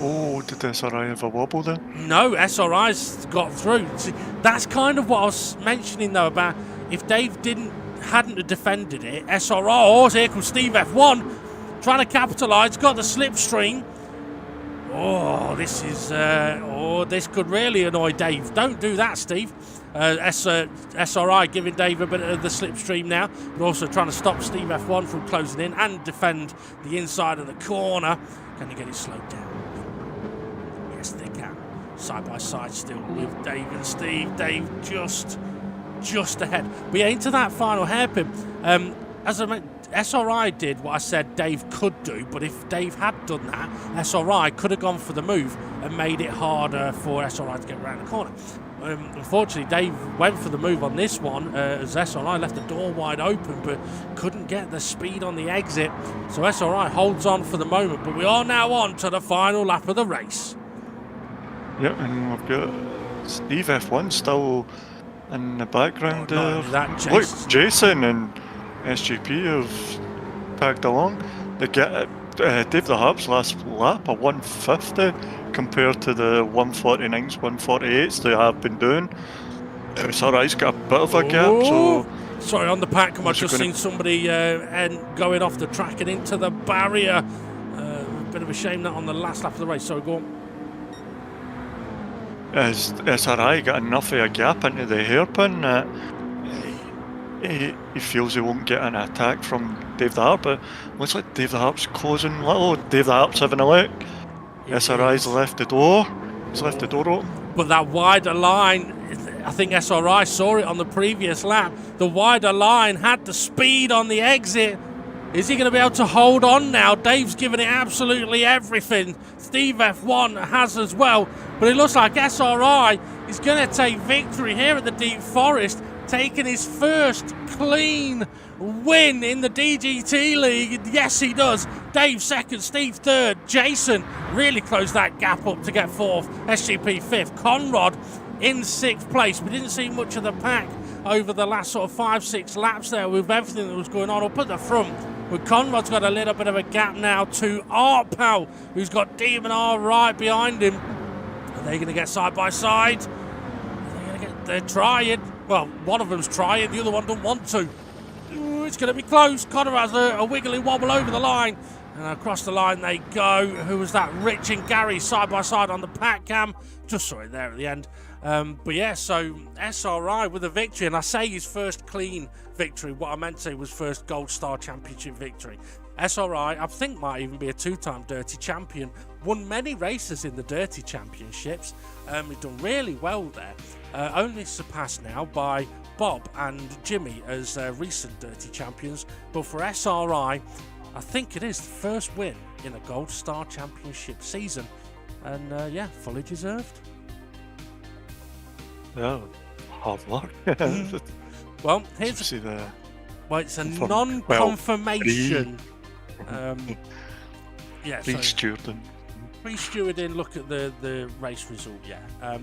Oh, did SRI have a wobble there? No, SRI's got through. See, that's kind of what I was mentioning though about if Dave hadn't defended it. SRI, here comes Steve F1 trying to capitalise. Got the slipstream. Oh, this could really annoy Dave. Don't do that, Steve. SRI giving Dave a bit of the slipstream now, but also trying to stop Steve F1 from closing in and defend the inside of the corner. Can you get it slowed down? Yes, they can. Side by side still with Dave and Steve. Dave just ahead. But yeah, into that final hairpin. As I mentioned, SRI did what I said Dave could do, but if Dave had done that, SRI could have gone for the move and made it harder for SRI to get around the corner. Unfortunately, Dave went for the move on this one as SRI left the door wide open but couldn't get the speed on the exit. So SRI holds on for the moment, but we are now on to the final lap of the race. Yep, and we've got Steve F1 still in the background there. Look, Jason and SGP have tagged along. They get Dave the Harp's last lap, a 150 compared to the 149s, 148s they have been doing. SRI's got a bit of a gap, so... Sorry, on the pack, I've just seen somebody going off the track and into the barrier. A bit of a shame that on the last lap of the race. Sorry, go on. Has SRI got enough of a gap into the hairpin that he feels he won't get an attack from Dave the Harp, but looks like Dave the Harp's closing little. Dave the Harp's having a look. SRI's left the door. He's left the door open. But that wider line, I think SRI saw it on the previous lap. The wider line had the speed on the exit. Is he going to be able to hold on now? Dave's given it absolutely everything. Steve F1 has as well. But it looks like SRI is going to take victory here at the Deep Forest, taking his first clean win in the DGT League. Yes, he does. Dave second, Steve third. Jason really closed that gap up to get fourth. SGP fifth. Conrad in 6th place. We didn't see much of the pack over the last sort of 5-6 laps there with everything that was going on up at the front. But Conrad's got a little bit of a gap now to Art Pal, who's got Demon R right behind him. Are they going to get side by side? They're trying. Well, one of them's trying, the other one doesn't want to. Ooh, it's going to be close. Conrad has a wiggly wobble over the line. And across the line they go. Who was that? Rich and Gary side by side on the pack cam. Just saw it there at the end. But yeah, so SRI with a victory. And I say his first clean victory. What I meant to say was first Gold Star Championship victory. SRI, I think, might even be a 2-time Dirty champion. Won many races in the Dirty Championships. He's done really well there. Only surpassed now by Bob and Jimmy as recent Dirty champions. But for SRI, I think it is the first win in a Gold Star Championship season. And yeah, fully deserved. Yeah, hard luck. Well, here's see the. Well, it's a non-confirmation. Yeah, Pre-stewarding. Pre-stewarding, look at the race result, yeah.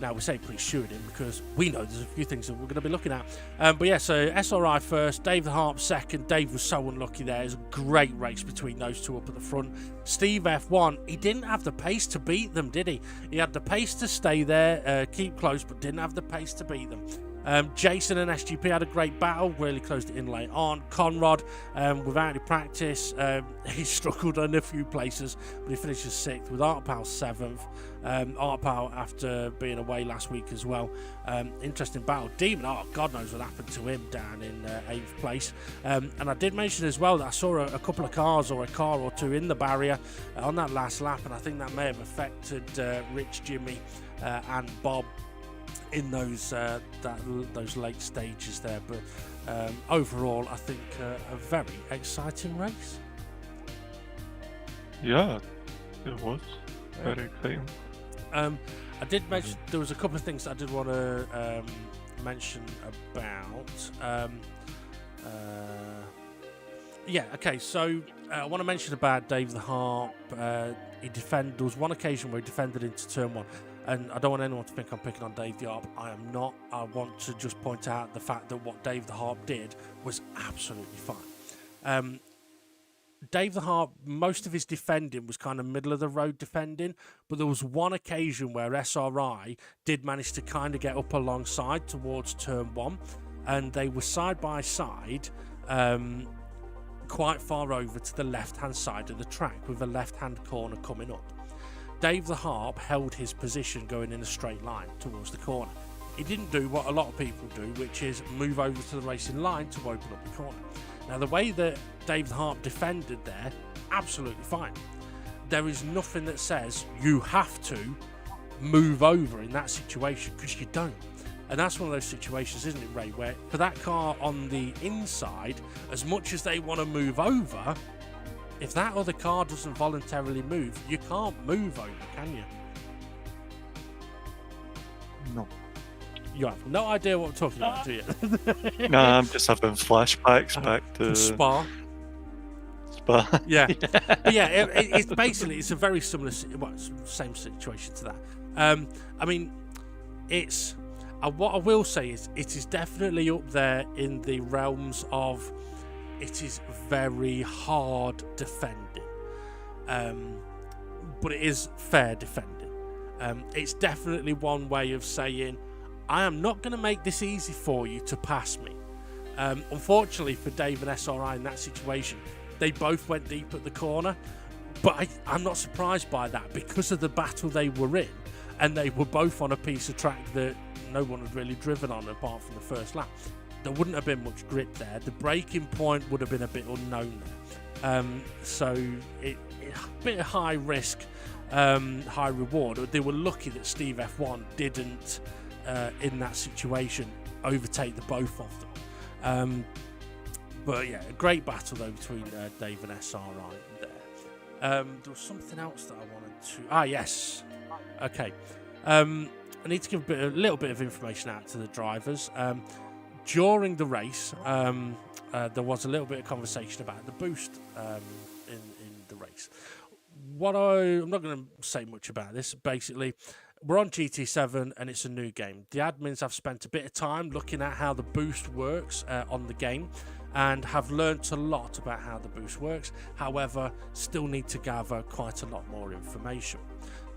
Now, we say pre-stewarding because we know there's a few things that we're going to be looking at. But yeah, so SRI first, Dave the Harp second. Dave was so unlucky there. It was a great race between those two up at the front. Steve F1, he didn't have the pace to beat them, did he? He had the pace to stay there, keep close, but didn't have the pace to beat them. Jason and SGP had a great battle, really closed it in late on. Conrad, without any practice, he struggled in a few places, but he finishes 6th with Art Pal 7th. Art Pal after being away last week as well. Interesting battle. Demon Art, God knows what happened to him down in 8th place. And I did mention as well that I saw a couple of cars or a car or two in the barrier on that last lap, and I think that may have affected Rich, Jimmy and Bob in those late stages there, but overall I think a very exciting race. Yeah, it was very exciting. I did mention there was a couple of things that I did want to mention about. Yeah, okay, so I want to mention about Dave the Harp. There was one occasion where he defended into turn 1. And I don't want anyone to think I'm picking on Dave the Harp. I am not. I want to just point out the fact that what Dave the Harp did was absolutely fine. Dave the Harp, most of his defending was kind of middle of the road defending, but there was one occasion where SRI did manage to kind of get up alongside towards turn 1, and they were side by side, quite far over to the left-hand side of the track with a left-hand corner coming up. Dave the Harp held his position going in a straight line towards the corner. He didn't do what a lot of people do, which is move over to the racing line to open up the corner. Now, the way that Dave the Harp defended there, absolutely fine. There is nothing that says you have to move over in that situation, because you don't. And that's one of those situations, isn't it, Ray, where for that car on the inside, as much as they want to move over, if that other car doesn't voluntarily move, you can't move over, can you? No. You have no idea what we're talking about, do you? Nah, I'm just having flashbacks back to Spa. Yeah. But yeah, it's basically, it's a very similar, well, same situation to that. I mean, it's, what I will say is, it is definitely up there in the realms of, it is very hard defending, but it is fair defending. It's definitely one way of saying, I am not going to make this easy for you to pass me. Unfortunately for Dave and SRI in that situation, they both went deep at the corner, but I'm not surprised by that because of the battle they were in, and they were both on a piece of track that no one had really driven on apart from the first lap. There wouldn't have been much grip there. The braking point would have been a bit unknown there. So a bit of high risk, high reward. They were lucky that Steve F1 didn't, in that situation, overtake the both of them. But yeah, a great battle though between Dave and SRI there. There was something else that I wanted to... yes. Okay. I need to give a little bit of information out to the drivers. During the race, there was a little bit of conversation about the boost in the race. I'm not going to say much about this. Basically, we're on GT7 and it's a new game. The admins have spent a bit of time looking at how the boost works on the game and have learnt a lot about how the boost works. However, still need to gather quite a lot more information.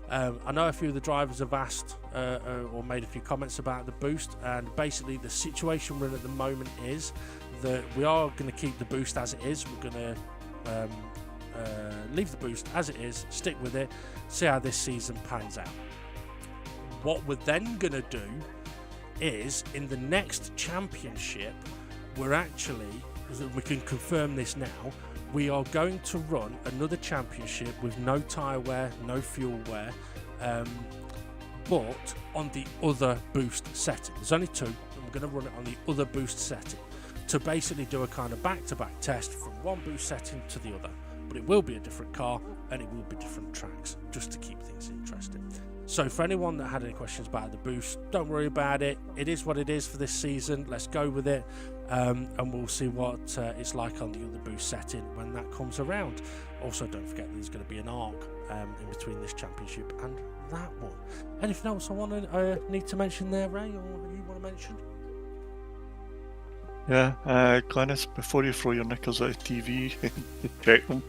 I know a few of the drivers have asked or made a few comments about the boost, and basically the situation we're in at the moment is that we are going to keep the boost as it is. We're going to leave the boost as it is, stick with it, see how this season pans out. What we're then going to do is, in the next championship, we're actually, we can confirm this now, we are going to run another championship with no tyre wear, no fuel wear, but on the other boost setting. There's only two, and we're going to run it on the other boost setting to basically do a kind of back-to-back test from one boost setting to the other. But it will be a different car and it will be different tracks, just to keep things interesting. So for anyone that had any questions about the boost, don't worry about it. It is what it is for this season. Let's go with it, and we'll see what it's like on the other boost setting when that comes around. Also, don't forget that there's going to be an arc in between this championship and that one. Anything else I want to need to mention there, Ray, or you want to mention? Yeah, Glennis, before you throw your knickers at a TV, check them.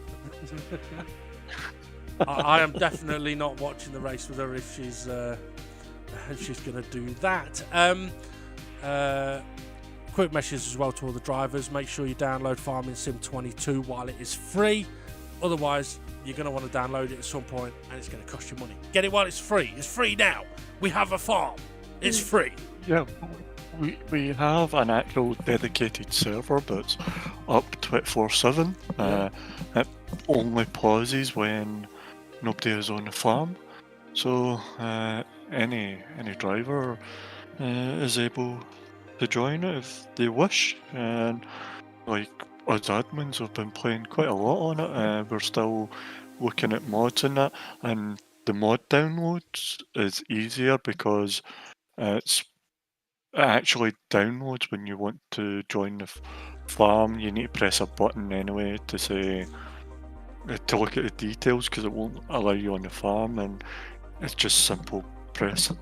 I am definitely not watching the race with her if she's going to do that. Quick message as well to all the drivers: make sure you download Farming Sim 22 while it is free. Otherwise, you're going to want to download it at some point, and it's going to cost you money. Get it while it's free. It's free now. We have a farm. It's free. Yeah, we have an actual dedicated server that's up 24/7. It only pauses when nobody is on the farm, so any driver is able to join it if they wish. And like us admins have been playing quite a lot on it. We're still looking at mods in that, and the mod downloads is easier because it actually downloads when you want to join the farm. You need to press a button anyway to say to look at the details, because it won't allow you on the farm, and it's just simple pressing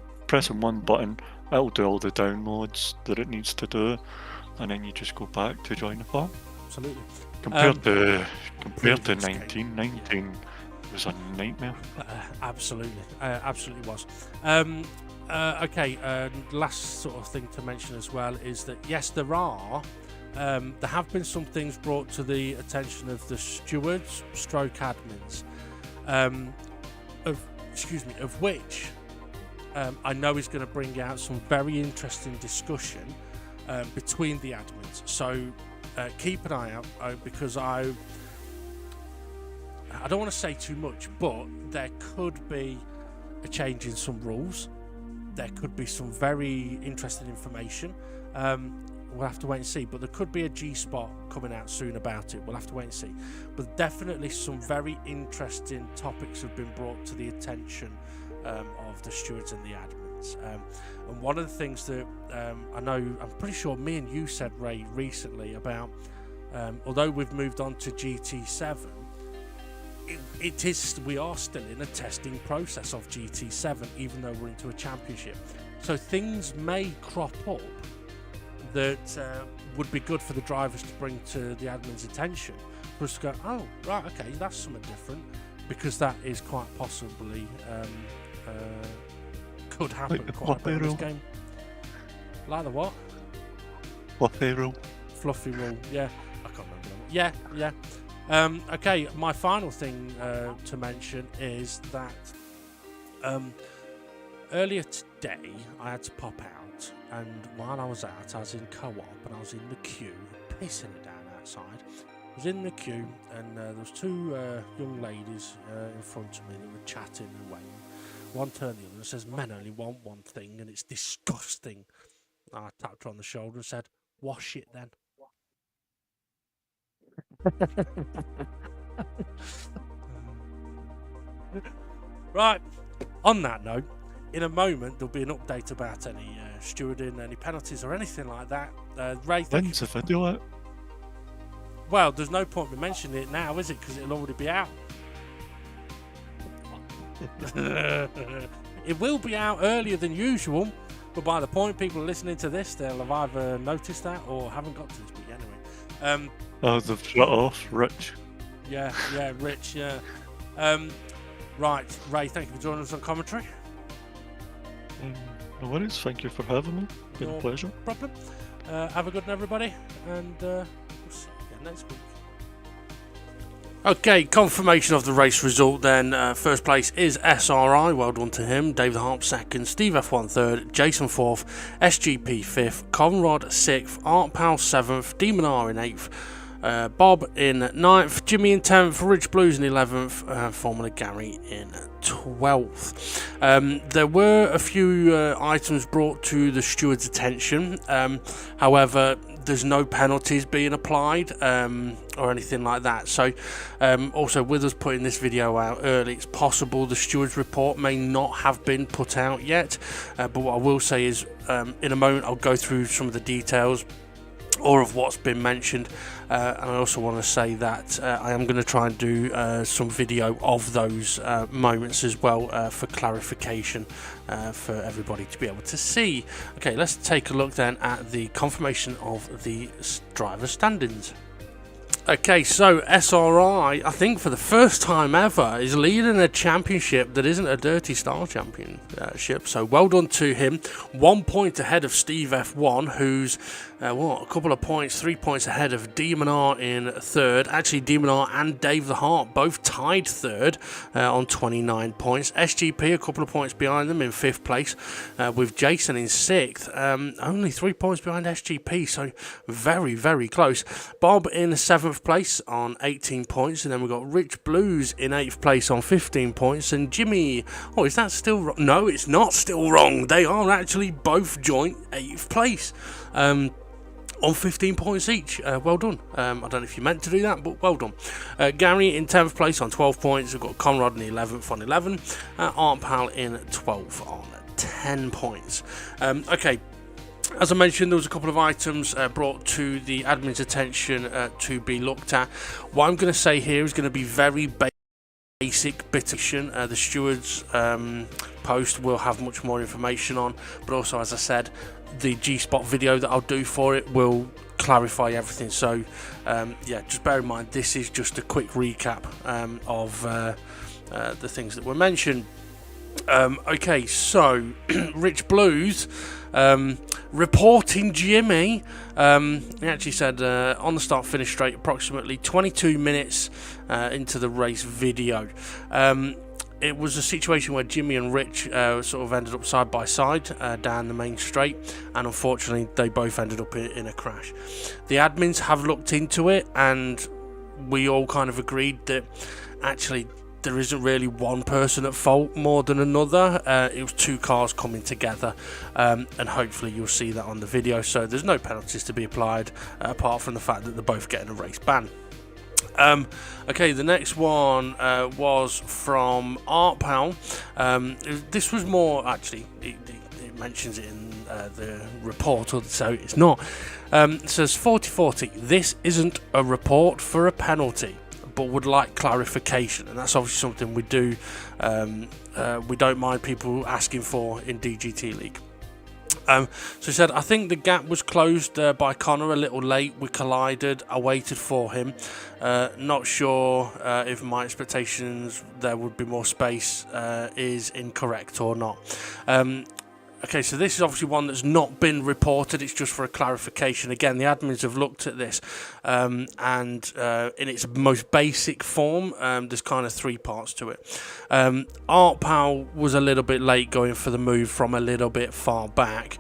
one button. It'll do all the downloads that it needs to do, and then you just go back to join the farm. Absolutely. Compared to 1919 was a nightmare. Absolutely was. Okay, last sort of thing to mention as well is that yes, there have been some things brought to the attention of the stewards stroke admins, of which I know is going to bring out some very interesting discussion between the admins. So keep an eye out, because I don't want to say too much, but there could be a change in some rules. There could be some very interesting information. We'll have to wait and see, but there could be a G-spot coming out soon about it. We'll have to wait and see. But definitely some very interesting topics have been brought to the attention of the stewards and the admins. And one of the things that I know, I'm pretty sure me and you said, Ray, recently about, although we've moved on to GT7, we are still in a testing process of GT7, even though we're into a championship. So things may crop up that would be good for the drivers to bring to the admin's attention, for us to go, oh, right, okay, that's something different, because that is quite possibly could happen like quite a bit in this game. Like the what? Fluffy rule. Fluffy rule, yeah. I can't remember. Yeah. Okay, my final thing to mention is that earlier today I had to pop out, and while I was out, I was in co-op and I was in the queue, pissing it down outside. I was in the queue, and there was two young ladies in front of me that were chatting and waiting. One turned the other and says, "Men only want one thing, and it's disgusting." I tapped her on the shoulder and said, "Wash it then." Right, on that note, in a moment there'll be an update about any stewarding, any penalties or anything like that. Ray, When's the video out? Well, there's no point in mentioning it now, is it? Because it'll already be out. It will be out earlier than usual, but by the point people are listening to this, they'll have either noticed that or haven't got to this week anyway. Oh, they've shut off, Rich. Yeah, Rich, yeah. Right, Ray, thank you for joining us on commentary. No worries, thank you for having me. Been a pleasure. No problem. Have a good one, everybody, and we'll see you again next week. Okay, confirmation of the race result then. First place is SRI, well done to him. David Harp second, Steve F1 third, Jason fourth, SGP fifth, Conrad sixth, Art Powell seventh, Demon R in eighth, Bob in ninth, Jimmy in 10th, Rich Blues in 11th, Formula Gary in 12th. There were a few items brought to the steward's attention, however there's no penalties being applied or anything like that. So also with us putting this video out early, it's possible the steward's report may not have been put out yet, but what I will say is in a moment I'll go through some of the details or of what's been mentioned, and I also want to say that I am going to try and do some video of those moments as well for clarification for everybody to be able to see. Okay, let's take a look then at the confirmation of the driver standings. Okay, so SRI, I think for the first time ever, is leading a championship that isn't a Dirty Style championship. So well done to him. 1 point ahead of Steve F1, who's a couple of points, 3 points ahead of Demon R in third. Actually, Demon R and Dave the Heart both tied third on 29 points. SGP a couple of points behind them in fifth place, with Jason in sixth. Only 3 points behind SGP, so very, very close. Bob in seventh place on 18 points, and then we've got Rich Blues in 8th place on 15 points, and Jimmy, is that still wrong? No, it's not still wrong. They are actually both joint 8th place on 15 points each. Well done. I don't know if you meant to do that, but well done. Gary in 10th place on 12 points. We've got Conrad in 11th on 11, Art Pal in 12th on 10 points. Okay, as I mentioned, there was a couple of items brought to the admin's attention to be looked at. What I'm going to say here is going to be very basic bit of the steward's post will have much more information on, but also, as I said, the G-Spot video that I'll do for it will clarify everything. So yeah, just bear in mind this is just a quick recap of the things that were mentioned. Okay, so Rich Blues reporting Jimmy, he actually said on the start finish straight approximately 22 minutes into the race video. It was a situation where Jimmy and Rich sort of ended up side by side down the main straight, and unfortunately they both ended up in a crash. The admins have looked into it, and we all kind of agreed that actually there isn't really one person at fault more than another. It was two cars coming together, and hopefully you'll see that on the video. So there's no penalties to be applied apart from the fact that they're both getting a race ban. Okay, the next one was from Art Powell. This was more, actually, it mentions it in the report, so it's not. It says 40-40, this isn't a report for a penalty, but would like clarification, and that's obviously something we do. We don't mind people asking for in DGT League. So he said, I think the gap was closed by Connor a little late. We collided. I waited for him. Not sure if my expectations there would be more space is incorrect or not. Okay, so this is obviously one that's not been reported. It's just for a clarification. Again, the admins have looked at this, and in its most basic form, there's kind of three parts to it. Art Powell was a little bit late going for the move from a little bit far back,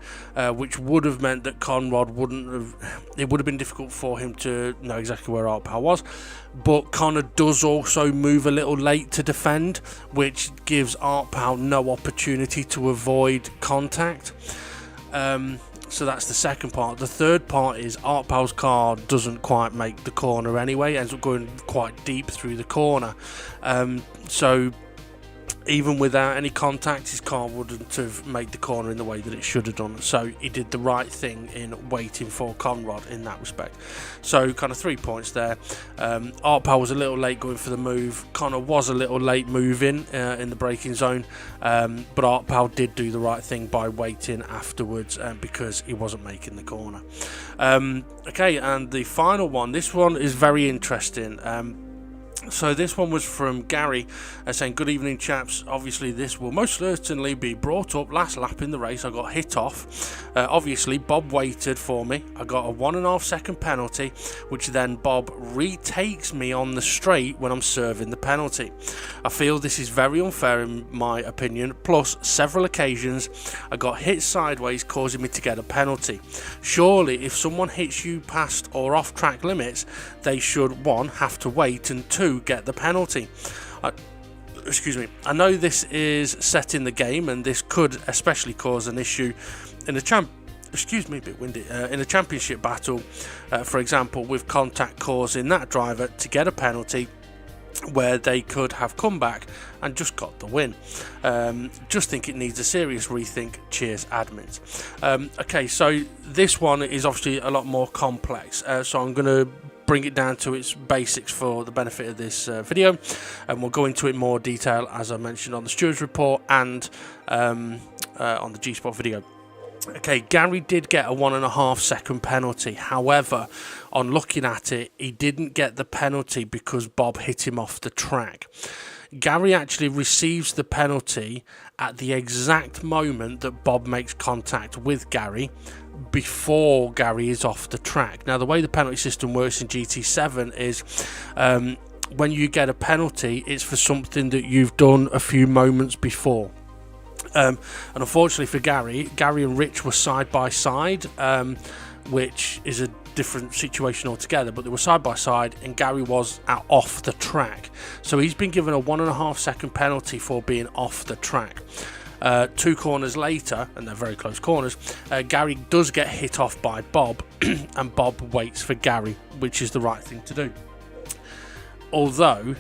which would have meant that Conrad wouldn't have... It would have been difficult for him to know exactly where Art Powell was. But Connor does also move a little late to defend, which gives Art Powell no opportunity to avoid contact. So that's the second part. The third part is Art Powell's car doesn't quite make the corner anyway, ends up going quite deep through the corner. So even without any contact, his car wouldn't have made the corner in the way that it should have done. So he did the right thing in waiting for Conrad in that respect. So kind of 3 points there. Artpal was a little late going for the move. Connor was a little late moving in the braking zone, but Artpal did do the right thing by waiting afterwards because he wasn't making the corner. Okay, and the final one. This one is very interesting. So this one was from Gary saying, good evening chaps, obviously this will most certainly be brought up last lap in the race. I got hit off. Obviously Bob waited for me. I got a 1.5 second penalty, which then Bob retakes me on the straight when I'm serving the penalty. I feel this is very unfair in my opinion, plus several occasions I got hit sideways causing me to get a penalty. Surely if someone hits you past or off track limits, they should 1 have to wait and 2 get the penalty. Excuse me. I know this is set in the game, and this could especially cause an issue in a in a championship battle. For example, with contact causing that driver to get a penalty, where they could have come back and just got the win. Just think it needs a serious rethink. Cheers, admins. Okay, so this one is obviously a lot more complex. So I'm going to bring it down to its basics for the benefit of this video, and we'll go into it in more detail as I mentioned on the stewards report and on the G-Spot video. Okay, Gary did get a 1.5 second penalty. However, on looking at it, he didn't get the penalty because Bob hit him off the track. Gary actually receives the penalty at the exact moment that Bob makes contact with Gary, before Gary is off the track. Now, the way the penalty system works in GT7 is when you get a penalty, it's for something that you've done a few moments before. And unfortunately for Gary and Rich were side by side, which is a different situation altogether, but they were side by side and Gary was off the track. So he's been given a 1.5 second penalty for being off the track. 2 corners later, and they're very close corners, Gary does get hit off by Bob and Bob waits for Gary, which is the right thing to do. Although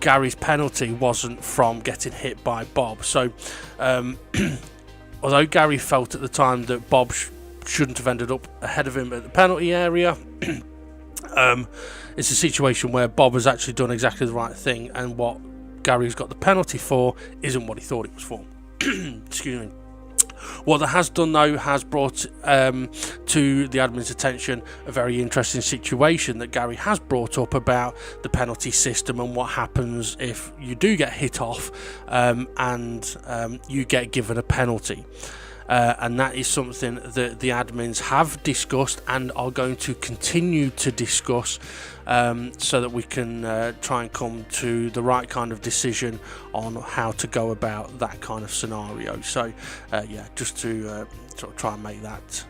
Gary's penalty wasn't from getting hit by Bob. So although Gary felt at the time that Bob shouldn't have ended up ahead of him at the penalty area, it's a situation where Bob has actually done exactly the right thing, and what Gary's got the penalty for isn't what he thought it was for. Excuse me. What that has done though has brought to the admin's attention a very interesting situation that Gary has brought up about the penalty system and what happens if you do get hit off and you get given a penalty. And that is something that the admins have discussed and are going to continue to discuss, so that we can try and come to the right kind of decision on how to go about that kind of scenario. So yeah, just to sort of try and make that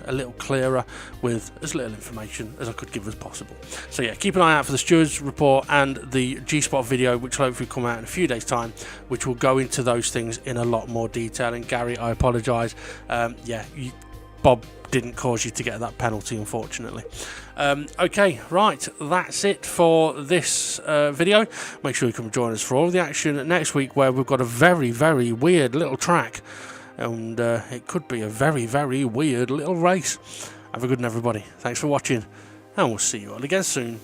a little clearer with as little information as I could give as possible. So yeah, keep an eye out for the stewards report and the G-Spot video, which will hopefully come out in a few days time, which will go into those things in a lot more detail. And Gary, I apologise, yeah, Bob didn't cause you to get that penalty, unfortunately. Okay, right, that's it for this video. Make sure you come join us for all the action next week, where we've got a very, very weird little track, and it could be a very, very weird little race. Have a good one, everybody. Thanks for watching, and we'll see you all again soon.